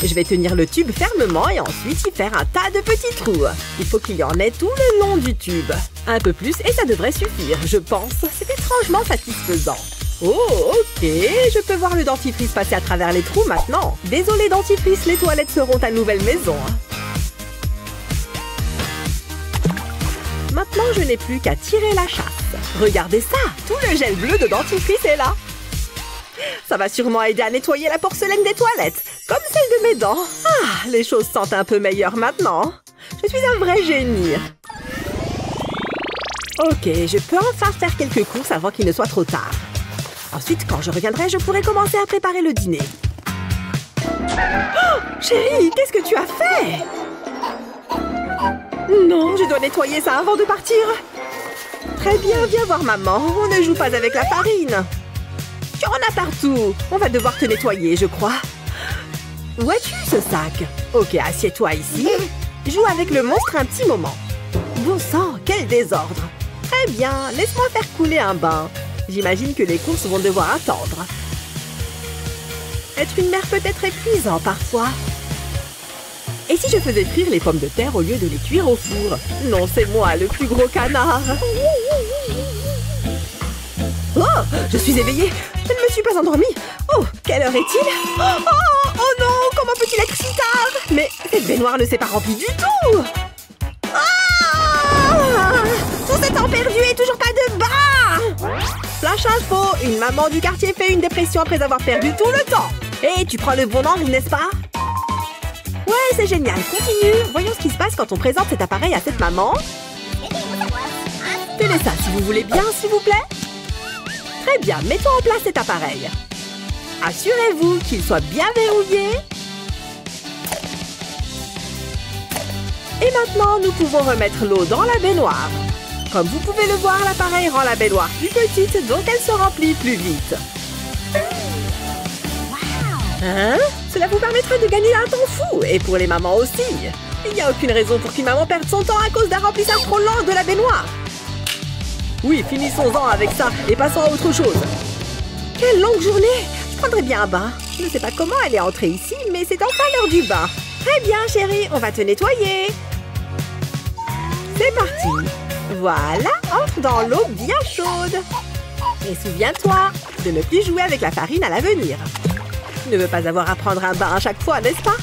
Je vais tenir le tube fermement et ensuite y faire un tas de petits trous. Il faut qu'il y en ait tout le long du tube. Un peu plus et ça devrait suffire, je pense. C'est étrangement satisfaisant. Oh, ok. Je peux voir le dentifrice passer à travers les trous maintenant. Désolé dentifrice, les toilettes seront ta nouvelle maison. Maintenant, je n'ai plus qu'à tirer la chasse. Regardez ça, tout le gel bleu de dentifrice est là. Ça va sûrement aider à nettoyer la porcelaine des toilettes, comme celle de mes dents. Ah, les choses sentent un peu meilleures maintenant. Je suis un vrai génie. Ok, je peux enfin faire quelques courses avant qu'il ne soit trop tard. Ensuite, quand je reviendrai, je pourrai commencer à préparer le dîner. Oh, chérie, qu'est-ce que tu as fait? Non, je dois nettoyer ça avant de partir. Très bien, viens voir maman. On ne joue pas avec la farine. Tu en as partout. On va devoir te nettoyer, je crois. Où as-tu ce sac? Ok, assieds-toi ici. Joue avec le monstre un petit moment. Bon sang, quel désordre. Très bien, laisse-moi faire couler un bain. J'imagine que les courses vont devoir attendre. Être une mère peut être épuisant parfois. Et si je faisais frire les pommes de terre au lieu de les cuire au four? Non, c'est moi, le plus gros canard. Oh, je suis éveillée. Je ne me suis pas endormie. Oh, quelle heure est-il? Oh non, comment peut-il être si tard? Mais cette baignoire ne s'est pas remplie du tout. Tout ce temps perdu et toujours pas de bain. Flash info, une maman du quartier fait une dépression après avoir perdu tout le temps. Et tu prends le bon angle, n'est-ce pas? Ouais, c'est génial. Continue. Voyons ce qui se passe quand on présente cet appareil à cette maman. Tenez ça si vous voulez bien, s'il vous plaît. Très bien, mettons en place cet appareil. Assurez-vous qu'il soit bien verrouillé. Et maintenant, nous pouvons remettre l'eau dans la baignoire. Comme vous pouvez le voir, l'appareil rend la baignoire plus petite, donc elle se remplit plus vite. Hein? Cela vous permettra de gagner un temps fou, et pour les mamans aussi. Il n'y a aucune raison pour qu'une maman perde son temps à cause d'un remplissage trop lent de la baignoire. Oui, finissons-en avec ça et passons à autre chose. Quelle longue journée! Je prendrais bien un bain. Je ne sais pas comment elle est entrée ici, mais c'est enfin l'heure du bain. Très bien, chérie, on va te nettoyer. C'est parti. Voilà, entre dans l'eau bien chaude. Et souviens-toi de ne plus jouer avec la farine à l'avenir. Tu ne veux pas avoir à prendre un bain à chaque fois, n'est-ce pas?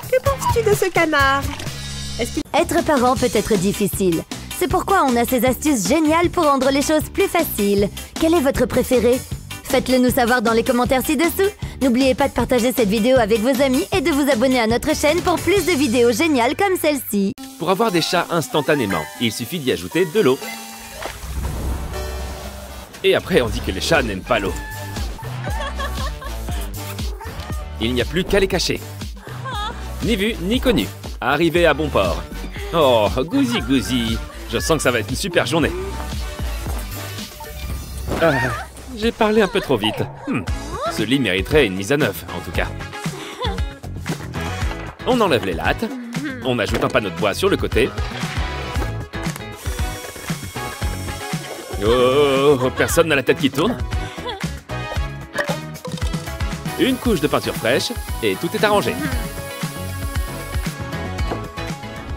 Que penses-tu de ce canard? Être parent peut être difficile. C'est pourquoi on a ces astuces géniales pour rendre les choses plus faciles. Quel est votre préféré? Faites-le nous savoir dans les commentaires ci-dessous. N'oubliez pas de partager cette vidéo avec vos amis et de vous abonner à notre chaîne pour plus de vidéos géniales comme celle-ci. Pour avoir des chats instantanément, il suffit d'y ajouter de l'eau. Et après, on dit que les chats n'aiment pas l'eau. Il n'y a plus qu'à les cacher. Ni vu, ni connu. Arrivé à bon port. Oh, gousi gousi. Je sens que ça va être une super journée. J'ai parlé un peu trop vite. Ce lit mériterait une mise à neuf, en tout cas. On enlève les lattes. On ajoute un panneau de bois sur le côté. Oh, personne n'a la tête qui tourne. Une couche de peinture fraîche et tout est arrangé.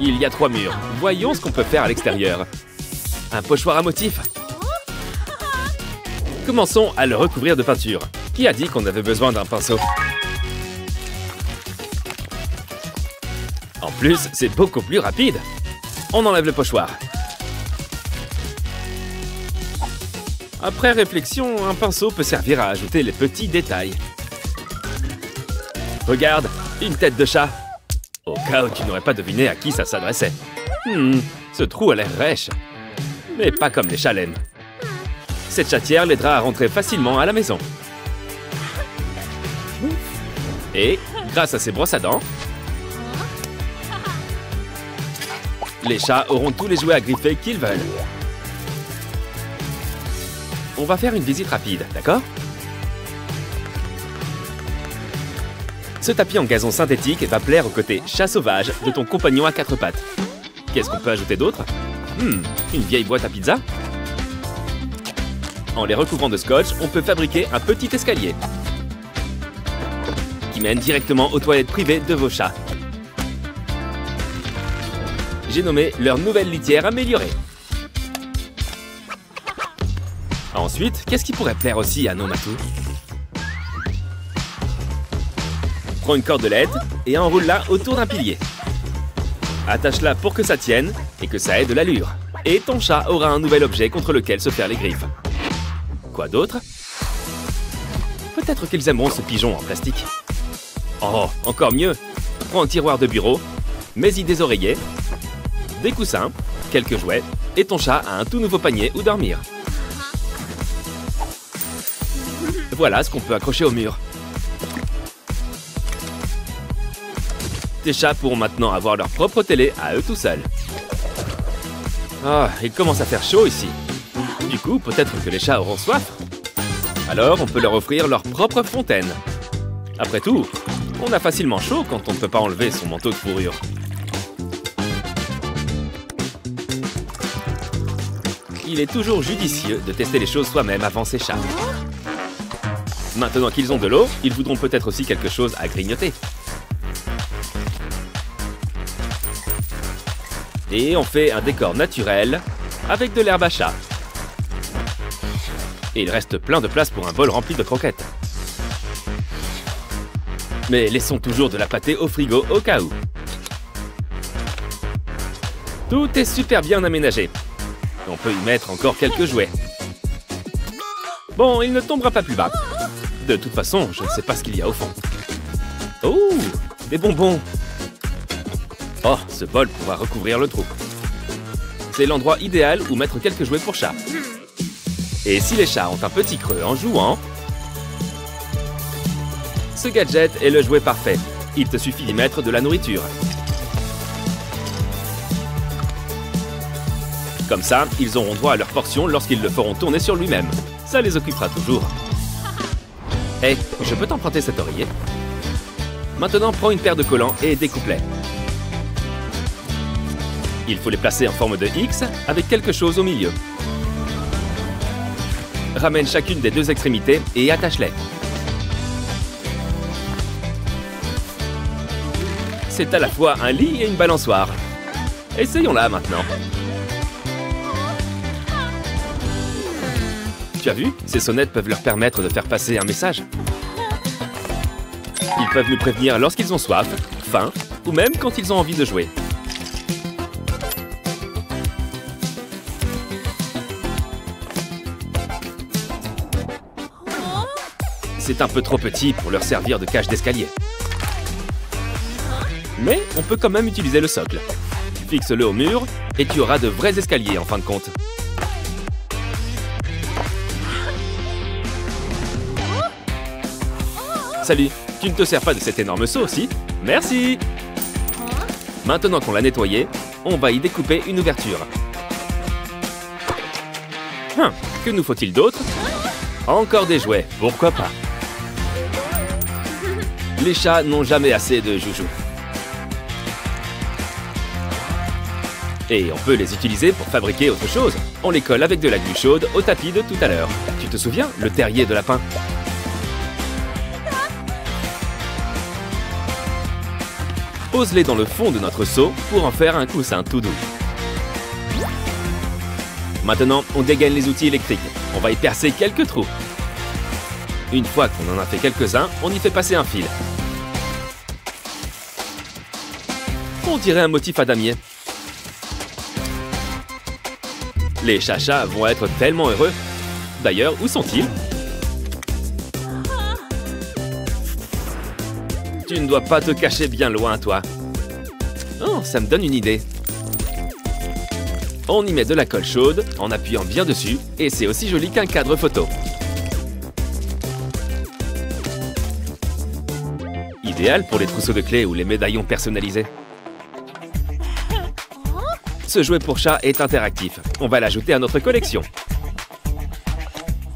Il y a 3 murs. Voyons ce qu'on peut faire à l'extérieur. Un pochoir à motif. Commençons à le recouvrir de peinture. Qui a dit qu'on avait besoin d'un pinceau? En plus, c'est beaucoup plus rapide. On enlève le pochoir. Après réflexion, un pinceau peut servir à ajouter les petits détails. Regarde, une tête de chat. Au cas où tu n'aurais pas deviné à qui ça s'adressait. Ce trou a l'air rêche. Mais pas comme les chats l'aiment. Cette chatière l'aidera à rentrer facilement à la maison. Et, grâce à ses brosses à dents, les chats auront tous les jouets à griffer qu'ils veulent. On va faire une visite rapide, d'accord? Ce tapis en gazon synthétique va plaire au côté chat sauvage de ton compagnon à quatre pattes. Qu'est-ce qu'on peut ajouter d'autre? Une vieille boîte à pizza? En les recouvrant de scotch, on peut fabriquer un petit escalier qui mène directement aux toilettes privées de vos chats. J'ai nommé leur nouvelle litière améliorée. Ensuite, qu'est-ce qui pourrait plaire aussi à nos matous? Prends une cordelette et enroule-la autour d'un pilier. Attache-la pour que ça tienne et que ça ait de l'allure. Et ton chat aura un nouvel objet contre lequel se faire les griffes. Quoi d'autre? Peut-être qu'ils aimeront ce pigeon en plastique. Oh, encore mieux! Prends un tiroir de bureau, mets-y des oreillers, des coussins, quelques jouets, et ton chat a un tout nouveau panier où dormir. Voilà ce qu'on peut accrocher au mur. Tes chats pourront maintenant avoir leur propre télé à eux tout seuls. Ah, il commence à faire chaud ici. Du coup, peut-être que les chats auront soif. Alors, on peut leur offrir leur propre fontaine. Après tout, on a facilement chaud quand on ne peut pas enlever son manteau de fourrure. Il est toujours judicieux de tester les choses soi-même avant ses chats. Maintenant qu'ils ont de l'eau, ils voudront peut-être aussi quelque chose à grignoter. Et on fait un décor naturel avec de l'herbe à chat. Et il reste plein de place pour un bol rempli de croquettes. Mais laissons toujours de la pâtée au frigo au cas où. Tout est super bien aménagé. On peut y mettre encore quelques jouets. Bon, il ne tombera pas plus bas. De toute façon, je ne sais pas ce qu'il y a au fond. Oh, des bonbons. Oh, ce bol pourra recouvrir le trou. C'est l'endroit idéal où mettre quelques jouets pour chats. Et si les chats ont un petit creux en jouant, ce gadget est le jouet parfait. Il te suffit d'y mettre de la nourriture. Comme ça, ils auront droit à leur portion lorsqu'ils le feront tourner sur lui-même. Ça les occupera toujours. Hé, je peux t'emprunter cet oreiller? Maintenant, prends une paire de collants et découpe-les. Il faut les placer en forme de X avec quelque chose au milieu. Ramène chacune des deux extrémités et attache-les. C'est à la fois un lit et une balançoire. Essayons-la maintenant. Tu as vu? Ces sonnettes peuvent leur permettre de faire passer un message. Ils peuvent nous prévenir lorsqu'ils ont soif, faim ou même quand ils ont envie de jouer. C'est un peu trop petit pour leur servir de cage d'escalier. Mais on peut quand même utiliser le socle. Fixe-le au mur et tu auras de vrais escaliers en fin de compte. Salut, tu ne te sers pas de cet énorme seau, si? Merci! Maintenant qu'on l'a nettoyé, on va y découper une ouverture. Que nous faut-il d'autre? Encore des jouets, pourquoi pas? Les chats n'ont jamais assez de joujoux. Et on peut les utiliser pour fabriquer autre chose. On les colle avec de la glu chaude au tapis de tout à l'heure. Tu te souviens, le terrier de lapin? Pose-les dans le fond de notre seau pour en faire un coussin tout doux. Maintenant, on dégaine les outils électriques. On va y percer quelques trous. Une fois qu'on en a fait quelques-uns, on y fait passer un fil. On dirait un motif à damier. Les chachas vont être tellement heureux. D'ailleurs, où sont-ils? Tu ne dois pas te cacher bien loin, toi. Oh, ça me donne une idée. On y met de la colle chaude en appuyant bien dessus et c'est aussi joli qu'un cadre photo. Idéal pour les trousseaux de clés ou les médaillons personnalisés. Ce jouet pour chat est interactif. On va l'ajouter à notre collection.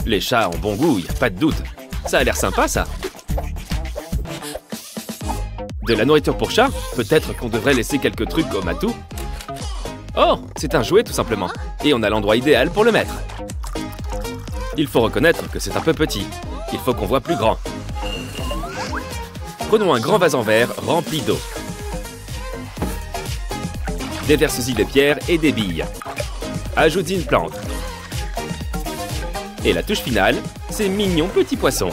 Les chats ont bon goût, y a pas de doute. Ça a l'air sympa, ça. De la nourriture pour chat? Peut-être qu'on devrait laisser quelques trucs au matou. Oh, c'est un jouet tout simplement. Et on a l'endroit idéal pour le mettre. Il faut reconnaître que c'est un peu petit. Il faut qu'on voit plus grand. Prenons un grand vase en verre rempli d'eau. Déverse-y des pierres et des billes. Ajoute-y une plante. Et la touche finale, ces mignons petits poissons.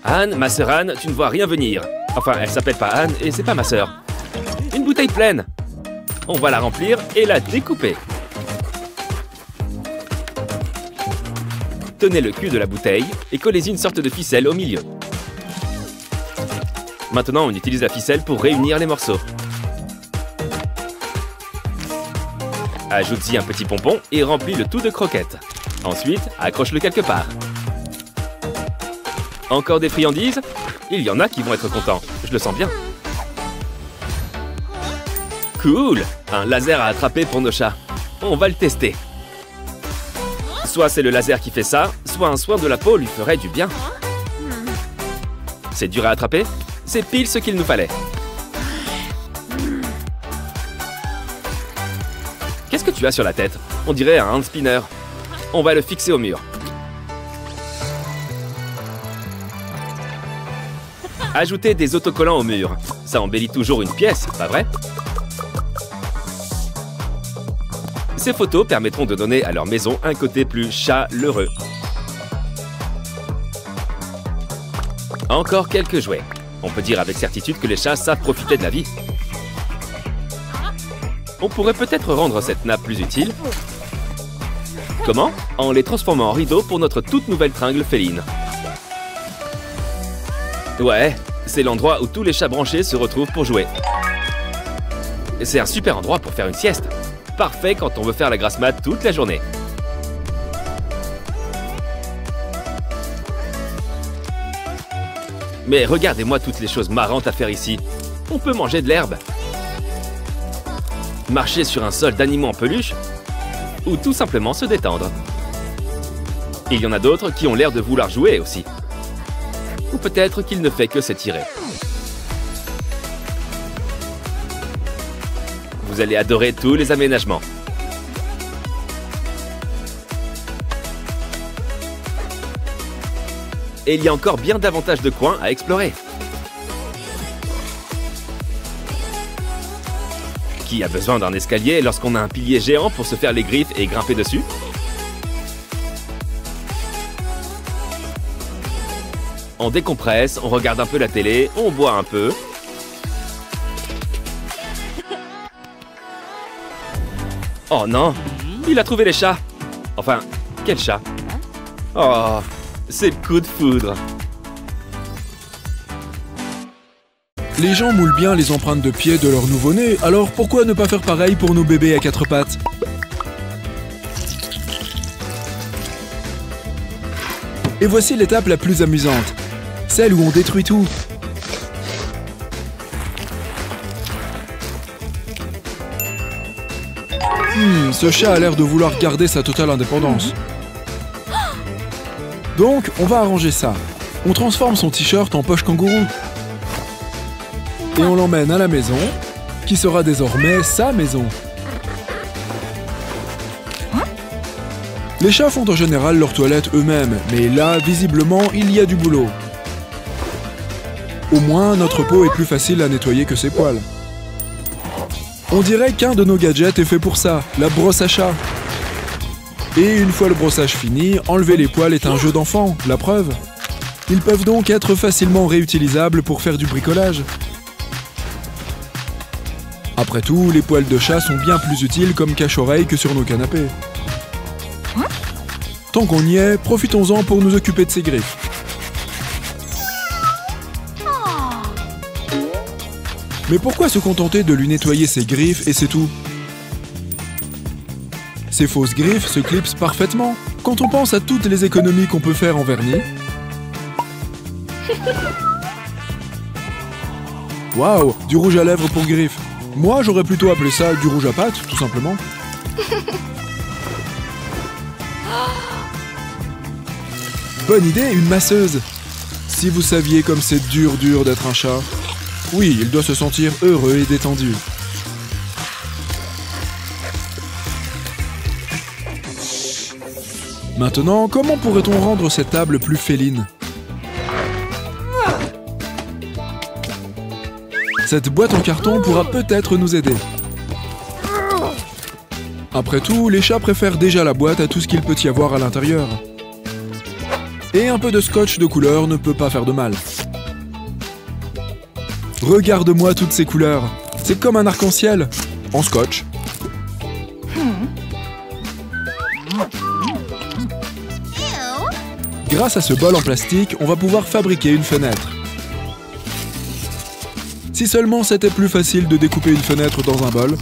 Anne, ma sœur Anne, tu ne vois rien venir. Enfin, elle s'appelle pas Anne et c'est pas ma sœur. Une bouteille pleine. On va la remplir et la découper. Tenez le cul de la bouteille et collez-y une sorte de ficelle au milieu. Maintenant, on utilise la ficelle pour réunir les morceaux. Ajoute-y un petit pompon et remplis le tout de croquettes. Ensuite, accroche-le quelque part. Encore des friandises? Il y en a qui vont être contents, je le sens bien. Cool! Un laser à attraper pour nos chats. On va le tester. Soit c'est le laser qui fait ça, soit un soin de la peau lui ferait du bien. C'est dur à attraper? C'est pile ce qu'il nous fallait. Qu'est-ce que tu as sur la tête? On dirait un hand spinner. On va le fixer au mur. Ajoutez des autocollants au mur. Ça embellit toujours une pièce, pas vrai? Ces photos permettront de donner à leur maison un côté plus chaleureux. Encore quelques jouets. On peut dire avec certitude que les chats savent profiter de la vie. On pourrait peut-être rendre cette nappe plus utile. Comment? En les transformant en rideaux pour notre toute nouvelle tringle féline. Ouais, c'est l'endroit où tous les chats branchés se retrouvent pour jouer. C'est un super endroit pour faire une sieste. Parfait quand on veut faire la grasse mat toute la journée. Mais regardez-moi toutes les choses marrantes à faire ici. On peut manger de l'herbe, marcher sur un sol d'animaux en peluche, ou tout simplement se détendre. Il y en a d'autres qui ont l'air de vouloir jouer aussi. Ou peut-être qu'il ne fait que s'étirer. Vous allez adorer tous les aménagements. Et il y a encore bien davantage de coins à explorer. Qui a besoin d'un escalier lorsqu'on a un pilier géant pour se faire les griffes et grimper dessus? On décompresse, on regarde un peu la télé, on boit un peu. Oh non, il a trouvé les chats. Enfin, quel chat? Oh, c'est le coup de foudre. Les gens moulent bien les empreintes de pieds de leur nouveau-né, alors pourquoi ne pas faire pareil pour nos bébés à quatre pattes? Et voici l'étape la plus amusante, celle où on détruit tout. Ce chat a l'air de vouloir garder sa totale indépendance. Donc, on va arranger ça. On transforme son t-shirt en poche kangourou. Et on l'emmène à la maison, qui sera désormais sa maison. Les chats font en général leur toilette eux-mêmes, mais là, visiblement, il y a du boulot. Au moins, notre peau est plus facile à nettoyer que ses poils. On dirait qu'un de nos gadgets est fait pour ça, la brosse à chat. Et une fois le brossage fini, enlever les poils est un jeu d'enfant, la preuve. Ils peuvent donc être facilement réutilisables pour faire du bricolage. Après tout, les poils de chat sont bien plus utiles comme cache-oreille que sur nos canapés. Tant qu'on y est, profitons-en pour nous occuper de ses griffes. Mais pourquoi se contenter de lui nettoyer ses griffes et c'est tout? Ces fausses griffes se clipsent parfaitement quand on pense à toutes les économies qu'on peut faire en vernis. Waouh, du rouge à lèvres pour griffes. Moi, j'aurais plutôt appelé ça du rouge à pâte, tout simplement. Bonne idée, une masseuse. Si vous saviez comme c'est dur d'être un chat. Oui, il doit se sentir heureux et détendu. Maintenant, comment pourrait-on rendre cette table plus féline? Cette boîte en carton pourra peut-être nous aider. Après tout, les chats préfèrent déjà la boîte à tout ce qu'il peut y avoir à l'intérieur. Et un peu de scotch de couleur ne peut pas faire de mal. Regarde-moi toutes ces couleurs. C'est comme un arc-en-ciel, en scotch. Grâce à ce bol en plastique, on va pouvoir fabriquer une fenêtre. Si seulement c'était plus facile de découper une fenêtre dans un bol.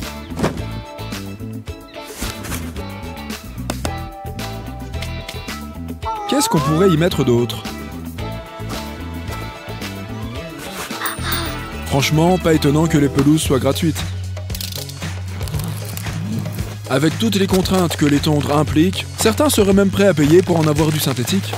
Qu'est-ce qu'on pourrait y mettre d'autre? Franchement, pas étonnant que les pelouses soient gratuites. Avec toutes les contraintes que les tondres impliquent, certains seraient même prêts à payer pour en avoir du synthétique.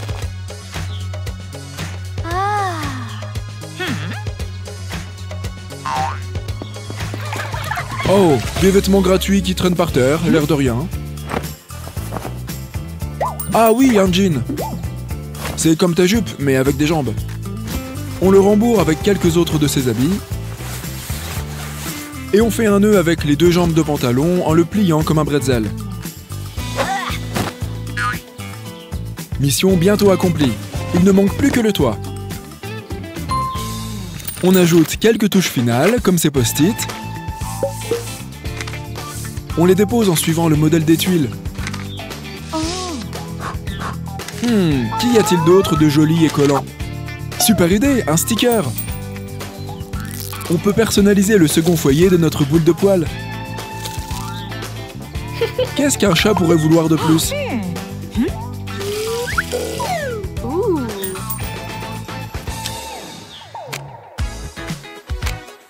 Oh, des vêtements gratuits qui traînent par terre, l'air de rien. Ah oui, un jean. C'est comme ta jupe, mais avec des jambes. On le rembourre avec quelques autres de ses habits. Et on fait un nœud avec les deux jambes de pantalon en le pliant comme un bretzel. Mission bientôt accomplie. Il ne manque plus que le toit. On ajoute quelques touches finales, comme ces post-it. On les dépose en suivant le modèle des tuiles. Qu'y a-t-il d'autre de joli et collant? Super idée, un sticker! On peut personnaliser le second foyer de notre boule de poil. Qu'est-ce qu'un chat pourrait vouloir de plus?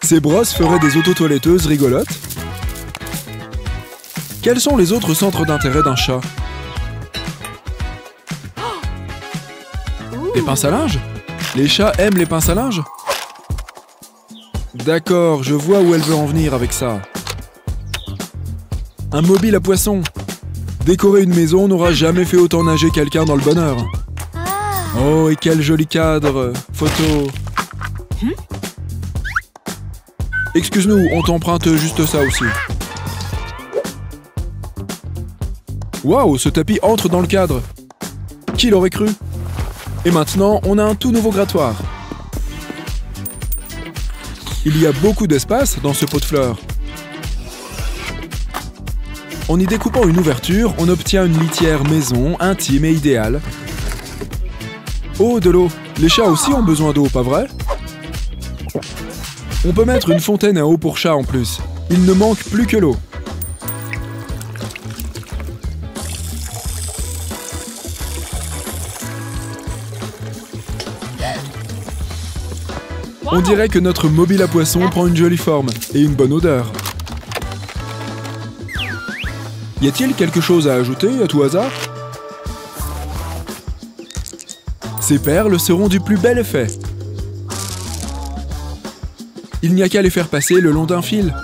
Ces brosses feraient des auto-toiletteuses rigolotes. Quels sont les autres centres d'intérêt d'un chat? Des pinces à linge? Les chats aiment les pinces à linge? D'accord, je vois où elle veut en venir avec ça. Un mobile à poissons. Décorer une maison n'aura jamais fait autant nager quelqu'un dans le bonheur. Oh, et quel joli cadre! Photo. Excuse-nous, on t'emprunte juste ça aussi. Waouh, ce tapis entre dans le cadre. Qui l'aurait cru? Et maintenant, on a un tout nouveau grattoir. Il y a beaucoup d'espace dans ce pot de fleurs. En y découpant une ouverture, on obtient une litière maison, intime et idéale. Oh, de l'eau! Les chats aussi ont besoin d'eau, pas vrai? On peut mettre une fontaine à eau pour chat en plus. Il ne manque plus que l'eau. On dirait que notre mobile à poissons prend une jolie forme et une bonne odeur. Y a-t-il quelque chose à ajouter à tout hasard? Ces perles seront du plus bel effet. Il n'y a qu'à les faire passer le long d'un fil.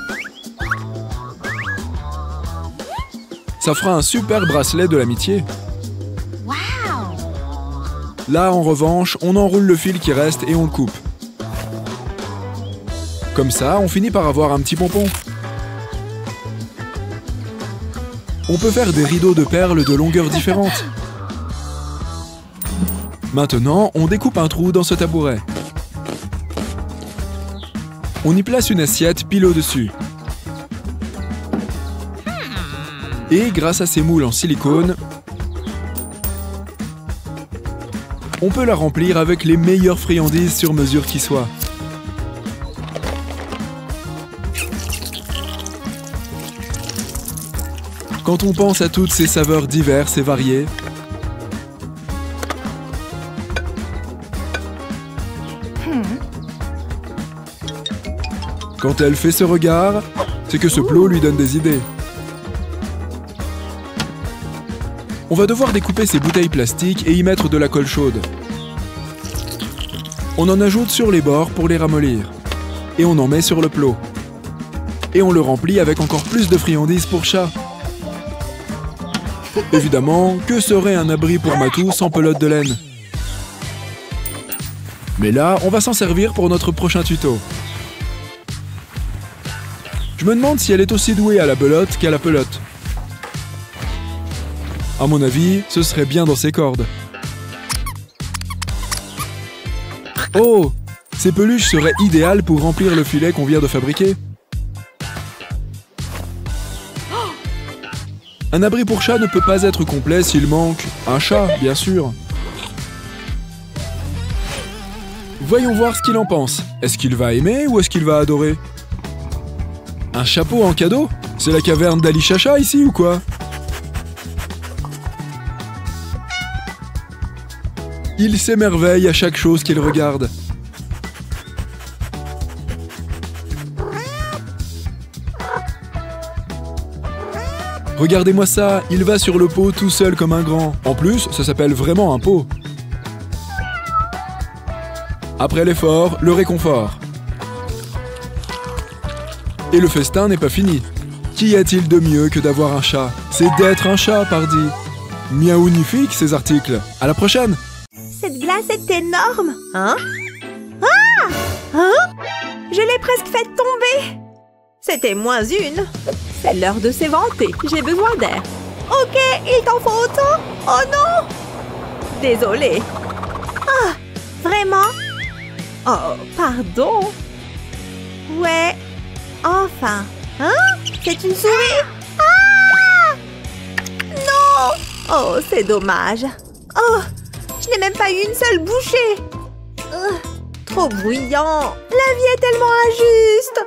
Ça fera un super bracelet de l'amitié. Là, en revanche, on enroule le fil qui reste et on le coupe. Comme ça, on finit par avoir un petit pompon. On peut faire des rideaux de perles de longueurs différentes. Maintenant, on découpe un trou dans ce tabouret. On y place une assiette pile au-dessus. Et grâce à ces moules en silicone, On peut la remplir avec les meilleures friandises sur mesure qui soient. Quand on pense à toutes ces saveurs diverses et variées, quand elle fait ce regard, c'est que ce plot lui donne des idées. On va devoir découper ces bouteilles plastiques et y mettre de la colle chaude. On en ajoute sur les bords pour les ramollir. Et on en met sur le plot. Et on le remplit avec encore plus de friandises pour chat. Évidemment, que serait un abri pour Matou sans pelote de laine? Mais là, on va s'en servir pour notre prochain tuto. Je me demande si elle est aussi douée à la belote qu'à la pelote. À mon avis, ce serait bien dans ses cordes. Oh! Ces peluches seraient idéales pour remplir le filet qu'on vient de fabriquer. Un abri pour chat ne peut pas être complet s'il manque un chat, bien sûr. Voyons voir ce qu'il en pense. Est-ce qu'il va aimer ou est-ce qu'il va adorer? Un chapeau en cadeau? C'est la caverne d'Ali Chacha ici ou quoi? Il s'émerveille à chaque chose qu'il regarde. Regardez-moi ça, il va sur le pot tout seul comme un grand. En plus, ça s'appelle vraiment un pot. Après l'effort, le réconfort. Et le festin n'est pas fini. Qu'y a-t-il de mieux que d'avoir un chat? C'est d'être un chat, pardi. Miaounifique ces articles. À la prochaine! Cette glace est énorme. Hein? Ah! Hein? Je l'ai presque fait tomber. C'était moins une. C'est l'heure de s'éventer. J'ai besoin d'air. Ok, il t'en faut autant? Oh non! Désolée. Ah! Vraiment? Oh, pardon. Ouais. Enfin. Hein? C'est une souris? Ah! Non! Oh, c'est dommage. Oh! Je n'ai même pas eu une seule bouchée. Trop bruyant. La vie est tellement injuste.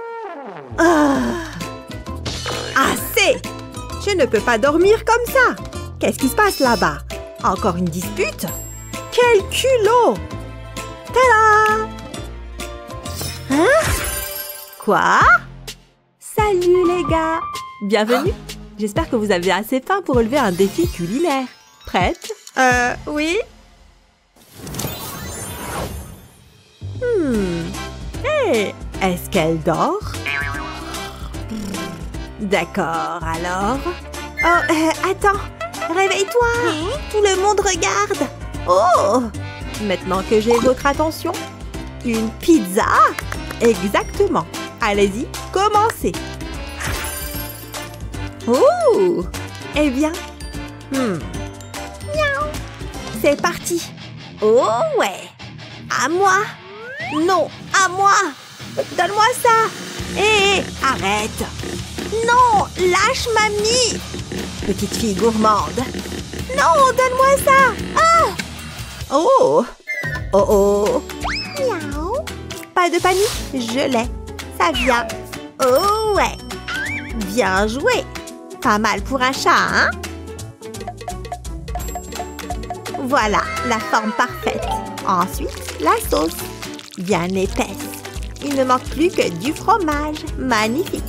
Assez! Je ne peux pas dormir comme ça. Qu'est-ce qui se passe là-bas? Encore une dispute? Quel culot! Tada! Hein? Quoi? Salut les gars! Bienvenue! J'espère que vous avez assez faim pour relever un défi culinaire. Prête? Oui. Hey, est-ce qu'elle dort? D'accord, alors... Oh, attends. Réveille-toi. Tout le monde regarde. Oh! Maintenant que j'ai votre attention, une pizza? Exactement. Allez-y, commencez. Oh! Eh bien... Miaou. C'est parti. Oh ouais. À moi. Non, à moi. Donne-moi ça. Hé, arrête. Non, lâche mamie. Petite fille gourmande. Non, donne-moi ça. Ah! Oh! Oh oh! Miaou. Pas de panique, je l'ai. Ça vient. Oh ouais. Bien joué. Pas mal pour un chat, hein? Voilà, la forme parfaite. Ensuite, la sauce. Bien épaisse. Il ne manque plus que du fromage. Magnifique.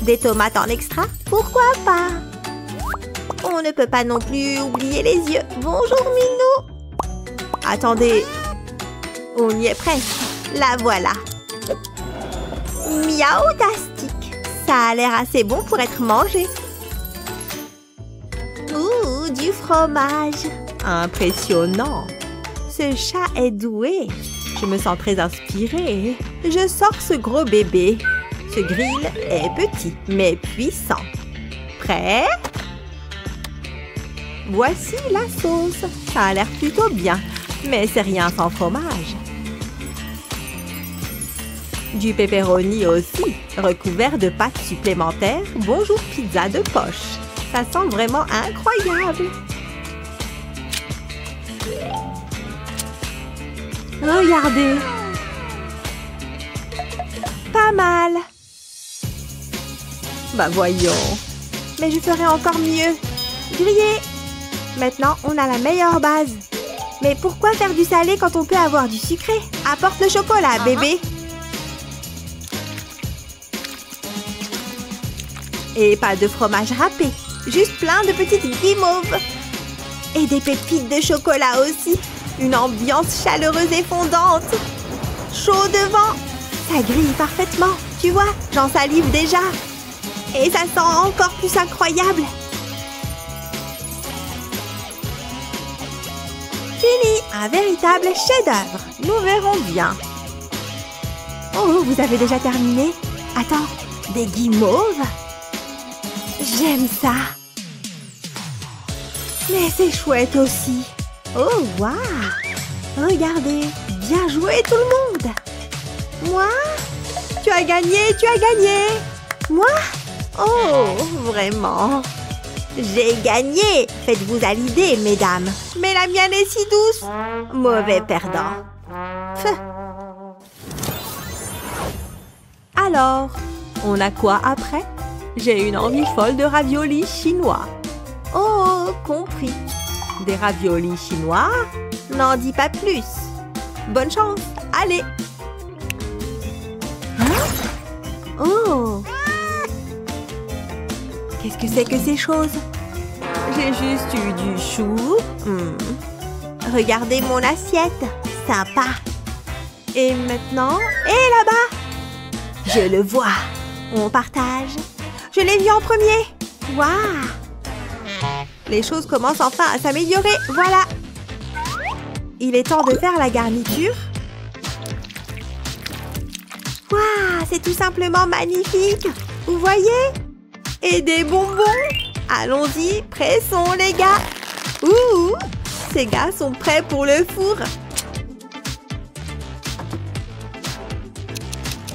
Des tomates en extra? Pourquoi pas? On ne peut pas non plus oublier les yeux. Bonjour, Minou. Attendez. On y est presque. La voilà. Miaoutastique. Ça a l'air assez bon pour être mangé. Ouh, du fromage. Impressionnant! Ce chat est doué. Je me sens très inspirée. Je sors ce gros bébé. Ce grill est petit, mais puissant. Prêt? Voici la sauce. Ça a l'air plutôt bien, mais c'est rien sans fromage. Du pepperoni aussi, recouvert de pâtes supplémentaires. Bonjour pizza de poche. Ça sent vraiment incroyable. Regardez. Pas mal. Bah voyons. Mais je ferai encore mieux. Grillé. Maintenant, on a la meilleure base. Mais pourquoi faire du salé quand on peut avoir du sucré? Apporte le chocolat, bébé. Et pas de fromage râpé. Juste plein de petites guimauves. Et des pépites de chocolat aussi. Une ambiance chaleureuse et fondante. Chaud devant. Ça grille parfaitement. Tu vois, j'en salive déjà. Et ça sent encore plus incroyable. Fini, un véritable chef-d'œuvre. Nous verrons bien. Oh, vous avez déjà terminé? Attends, des guimauves? J'aime ça. Mais c'est chouette aussi. Oh, waouh! Regardez, bien joué tout le monde. Moi? Tu as gagné, tu as gagné. Moi? Oh, vraiment? J'ai gagné. Faites-vous à l'idée, mesdames. Mais la mienne est si douce. Mauvais perdant. Alors, on a quoi après? J'ai une envie folle de raviolis chinois. Oh, compris. Des raviolis chinois? N'en dis pas plus. Bonne chance. Allez. Hein? Oh. Qu'est-ce que c'est que ces choses? J'ai juste eu du chou. Regardez mon assiette. Sympa. Et maintenant? Et là-bas? Je le vois. On partage. Je l'ai vu en premier. Waouh! Les choses commencent enfin à s'améliorer. Voilà. Il est temps de faire la garniture. Waouh! C'est tout simplement magnifique. Vous voyez? Et des bonbons. Allons-y, pressons les gars. Ouh! Ces gars sont prêts pour le four.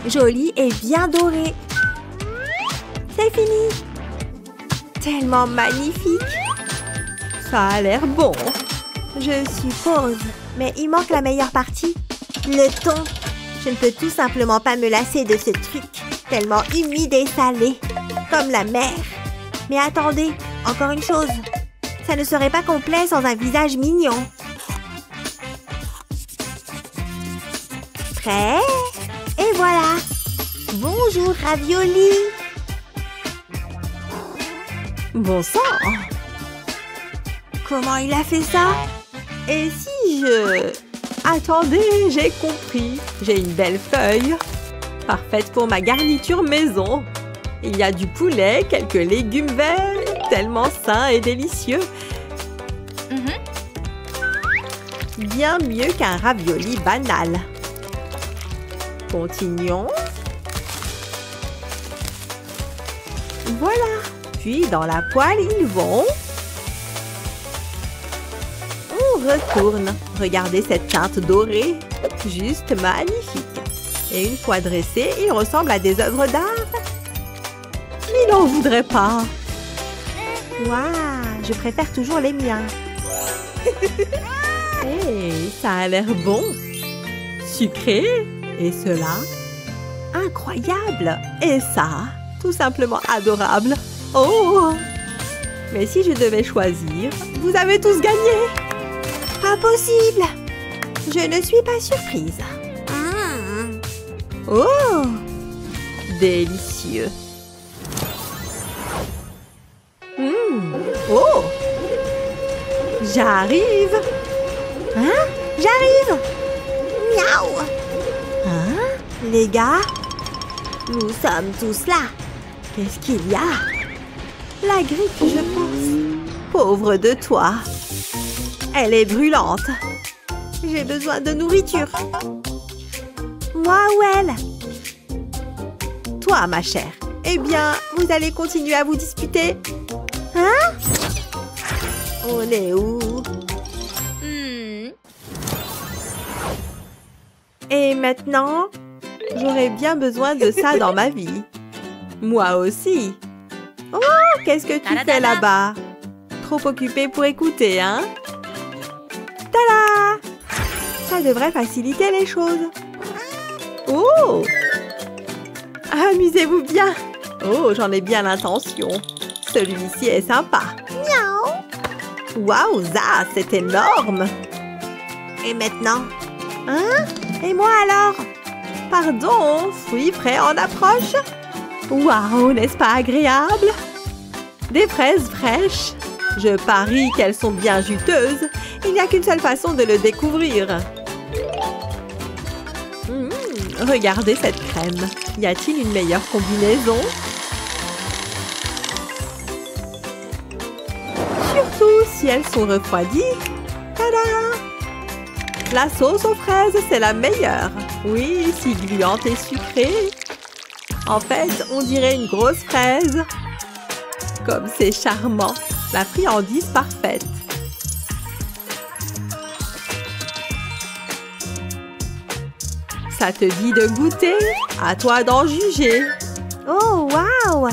Joli et bien doré. C'est fini. Tellement magnifique. Ça a l'air bon. Je suppose. Mais il manque la meilleure partie. Le thon. Je ne peux tout simplement pas me lasser de ce truc. Tellement humide et salé. Comme la mer. Mais attendez, encore une chose. Ça ne serait pas complet sans un visage mignon. Prêt? Et voilà. Bonjour, ravioli. Bon sang. Comment il a fait ça? Et si je... Attendez, j'ai compris. J'ai une belle feuille. Parfaite pour ma garniture maison. Il y a du poulet, quelques légumes verts, tellement sains et délicieux. Bien mieux qu'un ravioli banal. Continuons. Voilà. Puis dans la poêle, ils vont. On retourne. Regardez cette teinte dorée. Juste magnifique. Et une fois dressés, ils ressemblent à des œuvres d'art. Il n'en voudrait pas. Waouh, je préfère toujours les miens. Hey, ça a l'air bon. Sucré. Et cela, incroyable. Et ça, tout simplement adorable. Oh! Mais si je devais choisir, vous avez tous gagné. Pas possible. Je ne suis pas surprise. Oh! Délicieux. Oh! J'arrive! Hein? J'arrive! Miaou! Hein? Les gars? Nous sommes tous là. Qu'est-ce qu'il y a? La grippe, je pense. Pauvre de toi. Elle est brûlante. J'ai besoin de nourriture. Moi ou elle? Toi, ma chère. Eh bien, vous allez continuer à vous disputer? Hein? On est où? Et maintenant, j'aurais bien besoin de ça dans ma vie. Moi aussi. Oh, qu'est-ce que tu fais là-bas? Trop occupé pour écouter, hein? Tada! Ça devrait faciliter les choses. Oh! Amusez-vous bien. Oh, j'en ai bien l'intention. Celui-ci est sympa. Miaou! Waouh, ça, c'est énorme. Et maintenant? Hein? Et moi alors? Pardon, fruits frais en approche? Waouh, n'est-ce pas agréable? Des fraises fraîches. Je parie qu'elles sont bien juteuses. Il n'y a qu'une seule façon de le découvrir. Regardez cette crème. Y a-t-il une meilleure combinaison? Surtout si elles sont refroidies. Tada! La sauce aux fraises, c'est la meilleure. Oui, si gluante et sucrée. En fait, on dirait une grosse fraise. Comme c'est charmant. La friandise parfaite. Ça te dit de goûter? À toi d'en juger. Oh, waouh!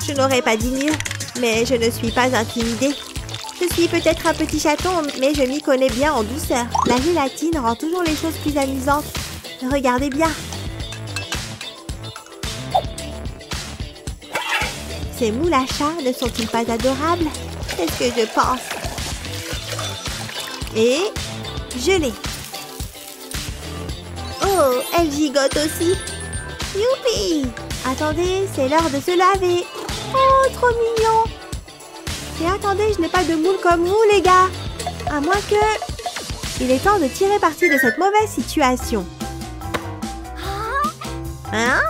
Je n'aurais pas dit mieux, mais je ne suis pas intimidée. Je suis peut-être un petit chaton, mais je m'y connais bien en douceur. La gélatine rend toujours les choses plus amusantes. Regardez bien. Ces moules à chat ne sont-ils pas adorables? C'est ce que je pense. Et gelée. Oh, elle gigote aussi. Youpi! Attendez, c'est l'heure de se laver. Oh, trop mignon. Et attendez, je n'ai pas de moule comme vous, les gars. À moins que... Il est temps de tirer parti de cette mauvaise situation. Hein?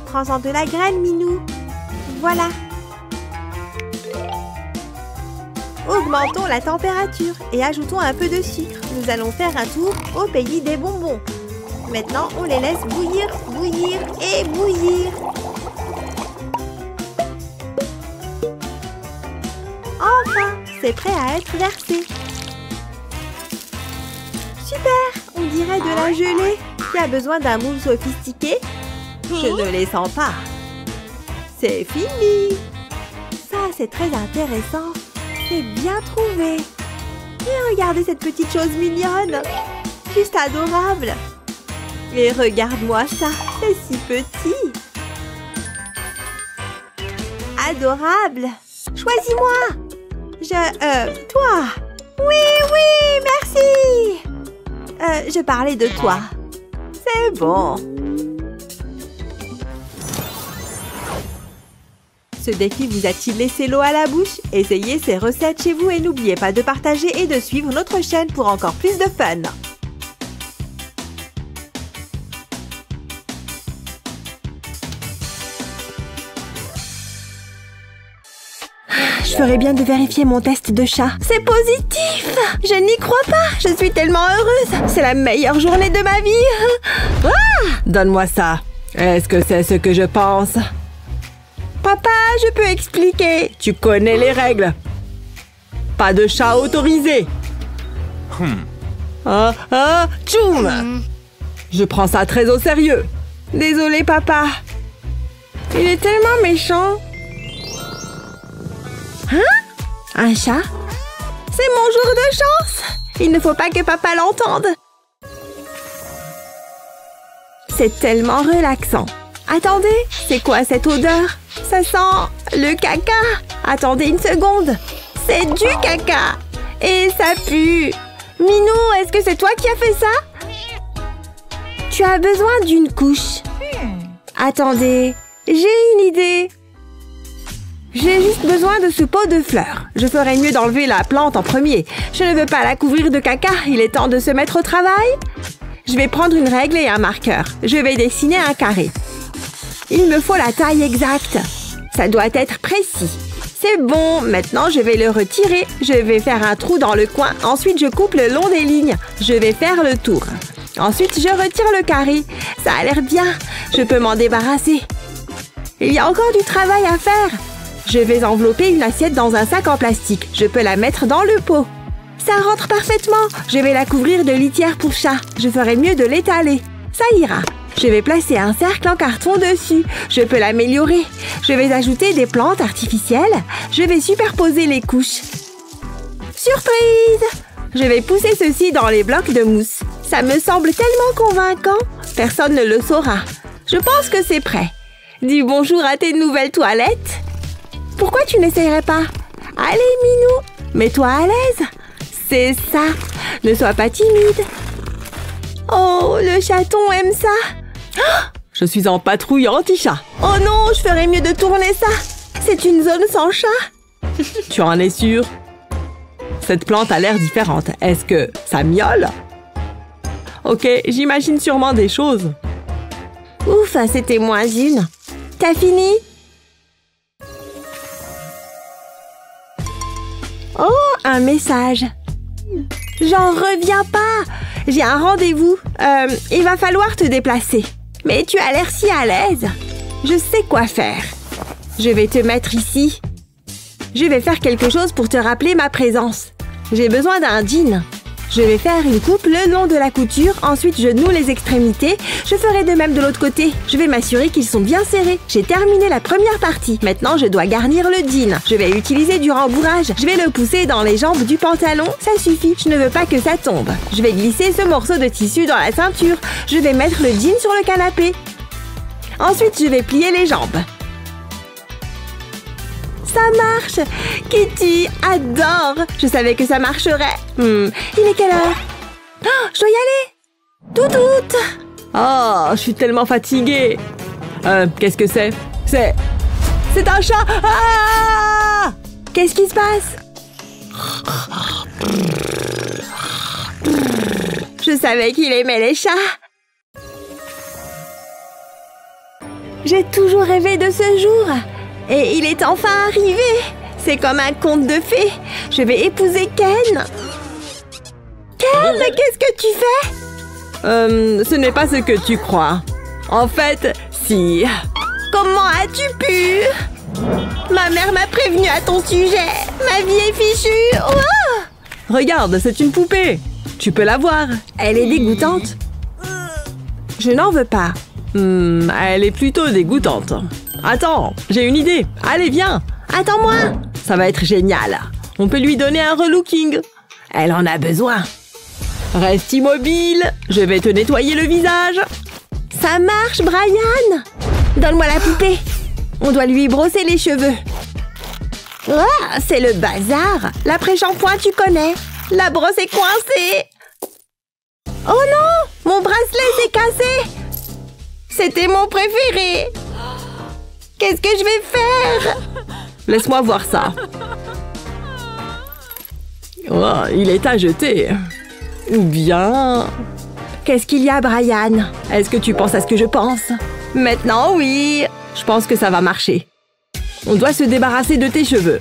Prends-en de la graine, Minou. Voilà. Augmentons la température et ajoutons un peu de sucre. Nous allons faire un tour au pays des bonbons. Maintenant, on les laisse bouillir, bouillir et bouillir. Enfin, c'est prêt à être versé. Super! On dirait de la gelée qui a besoin d'un moule sophistiqué. Je ne les sens pas. C'est fini! Ça, c'est très intéressant. C'est bien trouvé. Et regardez cette petite chose mignonne. Juste adorable. Et regarde-moi ça, c'est si petit. Adorable. Choisis-moi. Toi. Oui, merci. Je parlais de toi. C'est bon. Ce défi vous a-t-il laissé l'eau à la bouche? Essayez ces recettes chez vous et n'oubliez pas de partager et de suivre notre chaîne pour encore plus de fun. Je ferais bien de vérifier mon test de chat. C'est positif! Je n'y crois pas! Je suis tellement heureuse! C'est la meilleure journée de ma vie! Ah! Donne-moi ça. Est-ce que c'est ce que je pense? Papa, je peux expliquer. Tu connais les règles. Pas de chat autorisé. Tchoum! Je prends ça très au sérieux. Désolé, papa. Il est tellement méchant. Hein? Un chat? C'est mon jour de chance. Il ne faut pas que papa l'entende. C'est tellement relaxant. Attendez, c'est quoi cette odeur? Ça sent le caca. Attendez une seconde. C'est du caca. Et ça pue. Minou, est-ce que c'est toi qui as fait ça? Tu as besoin d'une couche. Attendez, j'ai une idée. J'ai juste besoin de ce pot de fleurs. Je ferais mieux d'enlever la plante en premier. Je ne veux pas la couvrir de caca. Il est temps de se mettre au travail. Je vais prendre une règle et un marqueur. Je vais dessiner un carré. Il me faut la taille exacte. Ça doit être précis. C'est bon, maintenant je vais le retirer. Je vais faire un trou dans le coin. Ensuite, je coupe le long des lignes. Je vais faire le tour. Ensuite, je retire le carré. Ça a l'air bien. Je peux m'en débarrasser. Il y a encore du travail à faire. Je vais envelopper une assiette dans un sac en plastique. Je peux la mettre dans le pot. Ça rentre parfaitement. Je vais la couvrir de litière pour chat. Je ferai mieux de l'étaler. Ça ira. Je vais placer un cercle en carton dessus. Je peux l'améliorer. Je vais ajouter des plantes artificielles. Je vais superposer les couches. Surprise! Je vais pousser ceci dans les blocs de mousse. Ça me semble tellement convaincant. Personne ne le saura. Je pense que c'est prêt. Dis bonjour à tes nouvelles toilettes. Pourquoi tu n'essayerais pas? Allez, Minou, mets-toi à l'aise. C'est ça. Ne sois pas timide. Oh, le chaton aime ça. Oh, je suis en patrouille anti-chat. Oh non, je ferais mieux de tourner ça. C'est une zone sans chat. Tu en es sûre? Cette plante a l'air différente. Est-ce que ça miaule? Ok, j'imagine sûrement des choses. Ouf, c'était moins une. T'as fini? Oh, un message. J'en reviens pas. J'ai un rendez-vous. Il va falloir te déplacer. Mais tu as l'air si à l'aise. Je sais quoi faire. Je vais te mettre ici. Je vais faire quelque chose pour te rappeler ma présence. J'ai besoin d'un jean. Je vais faire une coupe le long de la couture. Ensuite, je noue les extrémités. Je ferai de même de l'autre côté. Je vais m'assurer qu'ils sont bien serrés. J'ai terminé la première partie. Maintenant, je dois garnir le jean. Je vais utiliser du rembourrage. Je vais le pousser dans les jambes du pantalon. Ça suffit. Je ne veux pas que ça tombe. Je vais glisser ce morceau de tissu dans la ceinture. Je vais mettre le jean sur le canapé. Ensuite, je vais plier les jambes. Ça marche! Kitty adore! Je savais que ça marcherait. Il est quelle heure? Oh, je dois y aller! Toutoute! Oh, je suis tellement fatiguée. Qu'est-ce que c'est? C'est un chat! Ah! Qu'est-ce qui se passe? Je savais qu'il aimait les chats. J'ai toujours rêvé de ce jour. Et il est enfin arrivé. C'est comme un conte de fées. Je vais épouser Ken. Ken, qu'est-ce que tu fais? Ce n'est pas ce que tu crois. En fait, si. Comment as-tu pu? Ma mère m'a prévenue à ton sujet. Ma vie est fichue. Oh! Regarde, c'est une poupée. Tu peux la voir. Elle est dégoûtante. Je n'en veux pas. Elle est plutôt dégoûtante. Attends, j'ai une idée. Allez, viens. Attends-moi. Ça va être génial. On peut lui donner un relooking. Elle en a besoin. Reste immobile. Je vais te nettoyer le visage. Ça marche, Brian. Donne-moi la poupée. On doit lui brosser les cheveux. Oh, c'est le bazar. L'après-shampoing, tu connais. La brosse est coincée. Oh non, mon bracelet s'est cassé. C'était mon préféré. Qu'est-ce que je vais faire? Laisse-moi voir ça. Oh, il est à jeter. Ou bien... Qu'est-ce qu'il y a, Brian? Est-ce que tu penses à ce que je pense? Maintenant, oui. Je pense que ça va marcher. On doit se débarrasser de tes cheveux.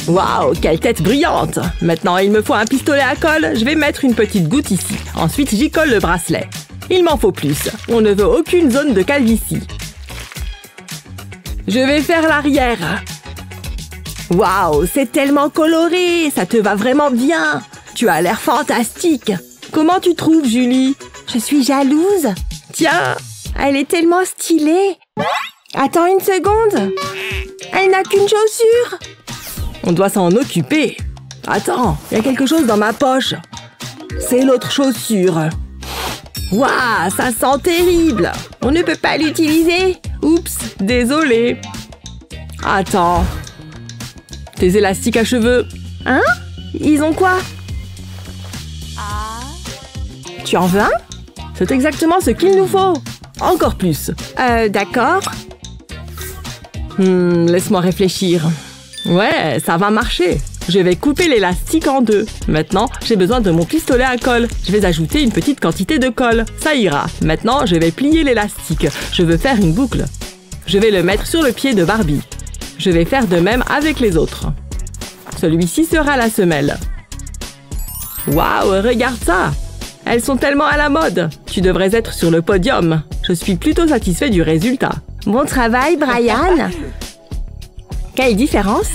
Waouh, quelle tête brillante! Maintenant, il me faut un pistolet à colle. Je vais mettre une petite goutte ici. Ensuite, j'y colle le bracelet. Il m'en faut plus. On ne veut aucune zone de calvitie. Je vais faire l'arrière. Waouh, c'est tellement coloré. Ça te va vraiment bien. Tu as l'air fantastique. Comment tu trouves, Julie? Je suis jalouse. Tiens, elle est tellement stylée. Attends une seconde. Elle n'a qu'une chaussure. On doit s'en occuper. Attends, il y a quelque chose dans ma poche. C'est l'autre chaussure. Waouh, ça sent terrible. On ne peut pas l'utiliser. Oups, désolé. Attends. Tes élastiques à cheveux. Hein? Ils ont quoi? Tu en veux un? C'est exactement ce qu'il nous faut. Encore plus. D'accord. Laisse-moi réfléchir. Ouais, ça va marcher. Je vais couper l'élastique en deux. Maintenant, j'ai besoin de mon pistolet à colle. Je vais ajouter une petite quantité de colle. Ça ira. Maintenant, je vais plier l'élastique. Je veux faire une boucle. Je vais le mettre sur le pied de Barbie. Je vais faire de même avec les autres. Celui-ci sera la semelle. Waouh, regarde ça! Elles sont tellement à la mode. Tu devrais être sur le podium. Je suis plutôt satisfait du résultat. Bon travail, Brian. Quelle différence?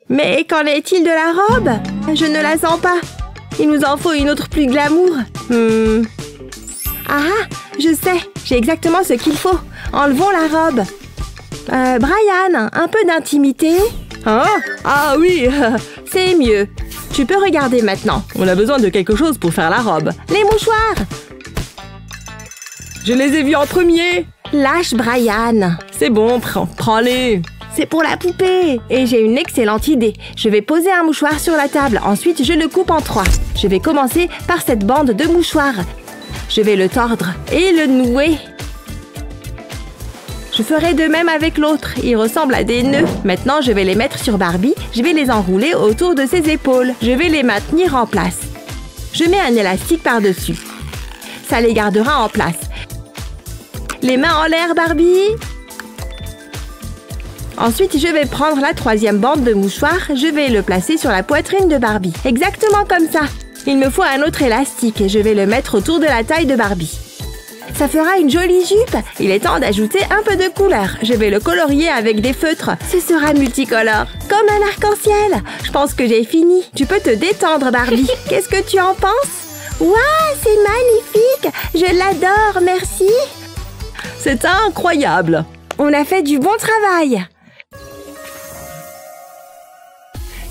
Mais qu'en est-il de la robe? Je ne la sens pas. Il nous en faut une autre plus glamour. Ah, je sais. J'ai exactement ce qu'il faut. Enlevons la robe. Brian, un peu d'intimité? Oh, ah oui, c'est mieux. Tu peux regarder maintenant. On a besoin de quelque chose pour faire la robe. Les mouchoirs! Je les ai vus en premier. Lâche, Brian. C'est bon, prends-les. C'est pour la poupée. Et j'ai une excellente idée. Je vais poser un mouchoir sur la table. Ensuite, je le coupe en 3. Je vais commencer par cette bande de mouchoirs. Je vais le tordre et le nouer. Je ferai de même avec l'autre. Il ressemble à des nœuds. Maintenant, je vais les mettre sur Barbie. Je vais les enrouler autour de ses épaules. Je vais les maintenir en place. Je mets un élastique par-dessus. Ça les gardera en place. Les mains en l'air, Barbie. Ensuite, je vais prendre la 3e bande de mouchoir. Je vais le placer sur la poitrine de Barbie. Exactement comme ça. Il me faut un autre élastique et je vais le mettre autour de la taille de Barbie. Ça fera une jolie jupe. Il est temps d'ajouter un peu de couleur. Je vais le colorier avec des feutres. Ce sera multicolore, comme un arc-en-ciel. Je pense que j'ai fini. Tu peux te détendre, Barbie. Qu'est-ce que tu en penses? Waouh, c'est magnifique. Je l'adore, merci. C'est incroyable. On a fait du bon travail.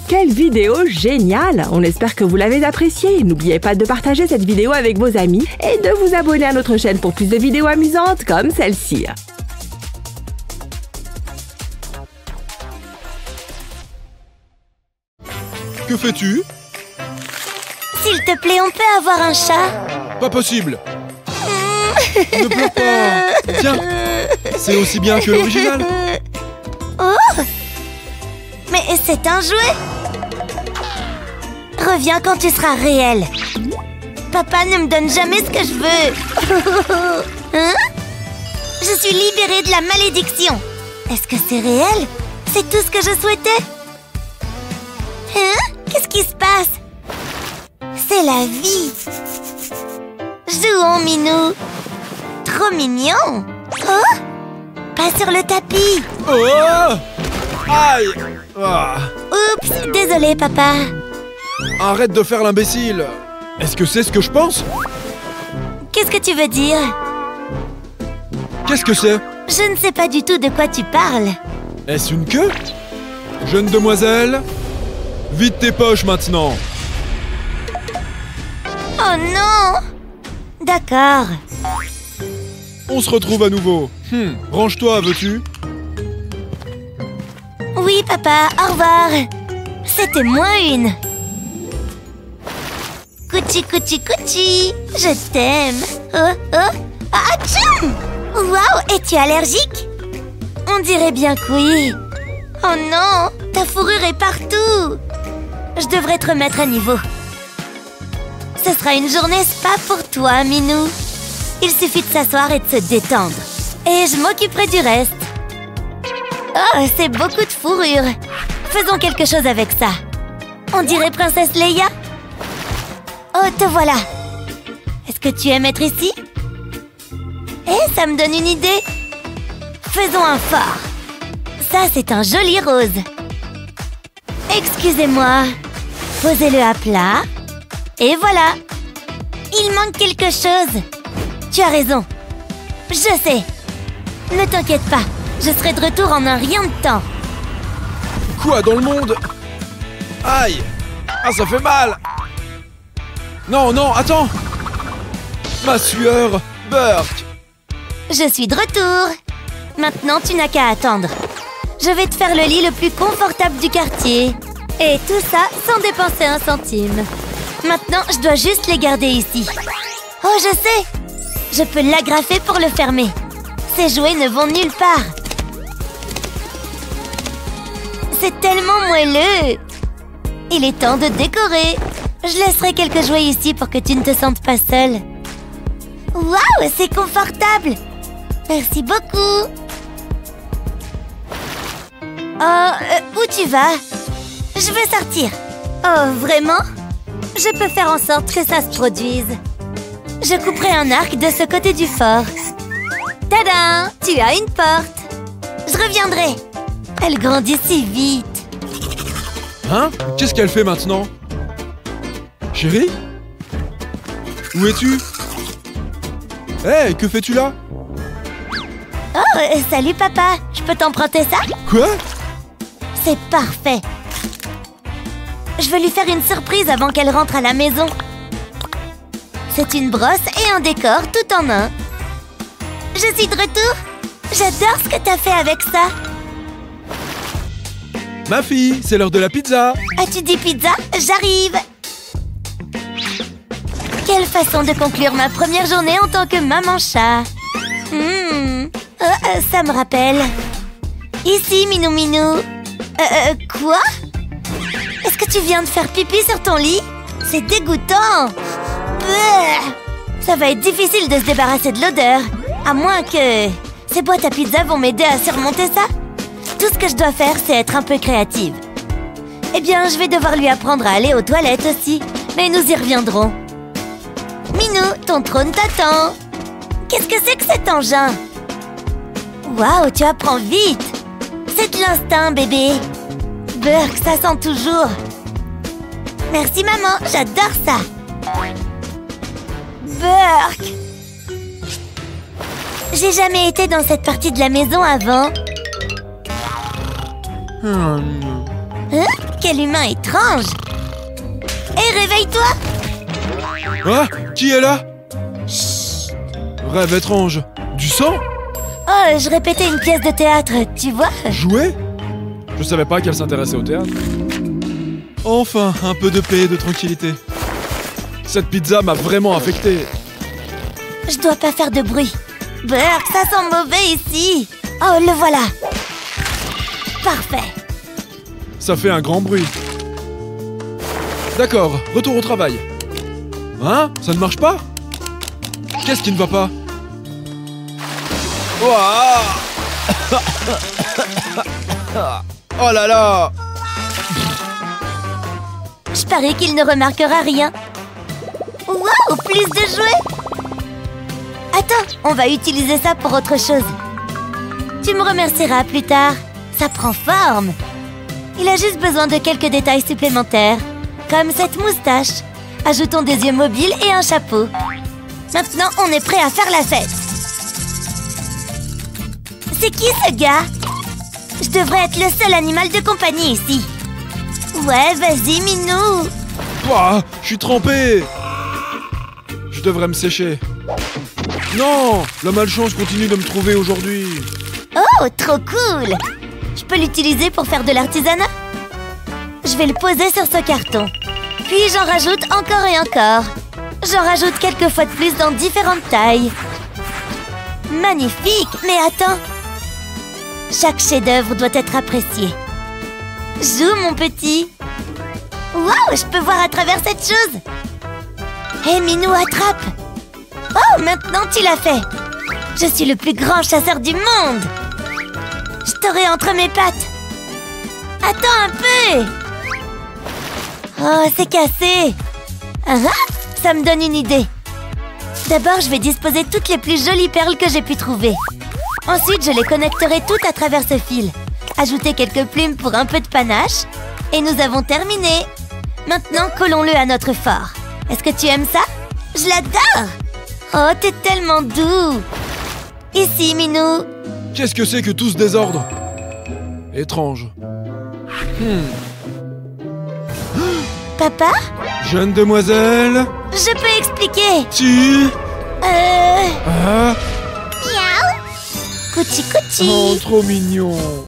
Quelle vidéo géniale! On espère que vous l'avez appréciée. N'oubliez pas de partager cette vidéo avec vos amis et de vous abonner à notre chaîne pour plus de vidéos amusantes comme celle-ci. Que fais-tu? S'il te plaît, on peut avoir un chat? Pas possible. Ne pleure pas. Tiens, c'est aussi bien que l'original. Oh! Mais c'est un jouet! Reviens quand tu seras réel. Papa ne me donne jamais ce que je veux. Hein? Je suis libérée de la malédiction. Est-ce que c'est réel? C'est tout ce que je souhaitais? Hein? Qu'est-ce qui se passe? C'est la vie. Jouons, Minou. Trop mignon. Oh! Pas sur le tapis. Oh! Aïe! Ah. Oups, désolé, papa. Arrête de faire l'imbécile. Est-ce que c'est ce que je pense? Qu'est-ce que tu veux dire? Qu'est-ce que c'est? Je ne sais pas du tout de quoi tu parles. Est-ce une queue? Jeune demoiselle, vide tes poches maintenant. Oh non! D'accord. On se retrouve à nouveau. Range-toi, veux-tu? Oui, papa, au revoir. C'était moins une. Couchi, couchi, couchi. Je t'aime. Oh, oh. Ah, tchoum! Waouh, es-tu allergique? On dirait bien que oui. Oh non, ta fourrure est partout. Je devrais te remettre à niveau. Ce sera une journée spa pour toi, Minou. Il suffit de s'asseoir et de se détendre. Et je m'occuperai du reste. Oh, c'est beaucoup de fourrure. Faisons quelque chose avec ça. On dirait Princesse Leia. Oh, te voilà. Est-ce que tu aimes être ici? Eh, ça me donne une idée. Faisons un phare. Ça, c'est un joli rose. Excusez-moi. Posez-le à plat. Et voilà. Il manque quelque chose. Tu as raison. Je sais. Ne t'inquiète pas. Je serai de retour en un rien de temps. Quoi dans le monde? Aïe! Ah, ça fait mal! Non, non, attends! Ma sueur! Burk! Je suis de retour. Maintenant, tu n'as qu'à attendre. Je vais te faire le lit le plus confortable du quartier. Et tout ça sans dépenser un centime. Maintenant, je dois juste les garder ici. Oh, je sais! Je peux l'agrafer pour le fermer. Ces jouets ne vont nulle part. C'est tellement moelleux. Il est temps de décorer. Je laisserai quelques jouets ici pour que tu ne te sentes pas seule. Waouh, c'est confortable. Merci beaucoup. Oh, où tu vas? Je veux sortir. Oh, vraiment? Je peux faire en sorte que ça se produise. Je couperai un arc de ce côté du fort. Tadam! Tu as une porte. Je reviendrai. Elle grandit si vite. Hein? Qu'est-ce qu'elle fait maintenant? Chérie? Où es-tu? Hé, que fais-tu là? Oh, salut papa. Je peux t'emprunter ça? Quoi? C'est parfait. Je veux lui faire une surprise avant qu'elle rentre à la maison. C'est une brosse et un décor tout en un. Je suis de retour. J'adore ce que t'as fait avec ça. Ma fille, c'est l'heure de la pizza. As-tu dit pizza? J'arrive. Quelle façon de conclure ma première journée en tant que maman-chat. Ça me rappelle. Ici, Minou Minou. Quoi? Est-ce que tu viens de faire pipi sur ton lit? C'est dégoûtant. Bleh. Ça va être difficile de se débarrasser de l'odeur. À moins que ces boîtes à pizza vont m'aider à surmonter ça. Tout ce que je dois faire, c'est être un peu créative. Eh bien, je vais devoir lui apprendre à aller aux toilettes aussi. Mais nous y reviendrons. Minou, ton trône t'attend. Qu'est-ce que c'est que cet engin? Waouh, tu apprends vite. C'est de l'instinct, bébé. Burk, ça sent toujours. Merci, maman, j'adore ça. Burk. J'ai jamais été dans cette partie de la maison avant. Hein? Quel humain étrange. Hé, réveille-toi. Ah, qui est là? Rêve étrange. Du sang? Oh, je répétais une pièce de théâtre, tu vois? Jouer? Je savais pas qu'elle s'intéressait au théâtre. Enfin, un peu de paix et de tranquillité. Cette pizza m'a vraiment affecté. Je dois pas faire de bruit. Burk, ça sent mauvais ici. Oh, le voilà. Parfait. Ça fait un grand bruit. D'accord, retour au travail. Hein? Ça ne marche pas? Qu'est-ce qui ne va pas? Ouah. Oh là là! Je parie qu'il ne remarquera rien. Waouh, plus de jouets! Attends, on va utiliser ça pour autre chose. Tu me remercieras plus tard. Ça prend forme. Il a juste besoin de quelques détails supplémentaires, comme cette moustache. Ajoutons des yeux mobiles et un chapeau. Maintenant, on est prêt à faire la fête. C'est qui ce gars? Je devrais être le seul animal de compagnie ici. Ouais, vas-y, Minou. Ouah, je suis trempé. Je devrais me sécher. Non, la malchance continue de me trouver aujourd'hui. Oh, trop cool. Je peux l'utiliser pour faire de l'artisanat. Je vais le poser sur ce carton. Puis j'en rajoute encore et encore. J'en rajoute quelques fois de plus dans différentes tailles. Magnifique, mais attends. Chaque chef-d'œuvre doit être apprécié. Joue, mon petit. Waouh, je peux voir à travers cette chose. Hé, Minou, attrape. Oh, maintenant tu l'as fait. Je suis le plus grand chasseur du monde. Je t'aurai entre mes pattes. Attends un peu. Oh, c'est cassé. Ah, ça me donne une idée. D'abord, je vais disposer toutes les plus jolies perles que j'ai pu trouver. Ensuite, je les connecterai toutes à travers ce fil. Ajouter quelques plumes pour un peu de panache. Et nous avons terminé. Maintenant, collons-le à notre fort. Est-ce que tu aimes ça? Je l'adore. Oh, t'es tellement doux. Ici, Minou. Qu'est-ce que c'est que tout ce désordre? Étrange. Papa? Jeune demoiselle? Je peux expliquer. Tu... Miaou. Ah, Couchi couchi. oh, trop mignon.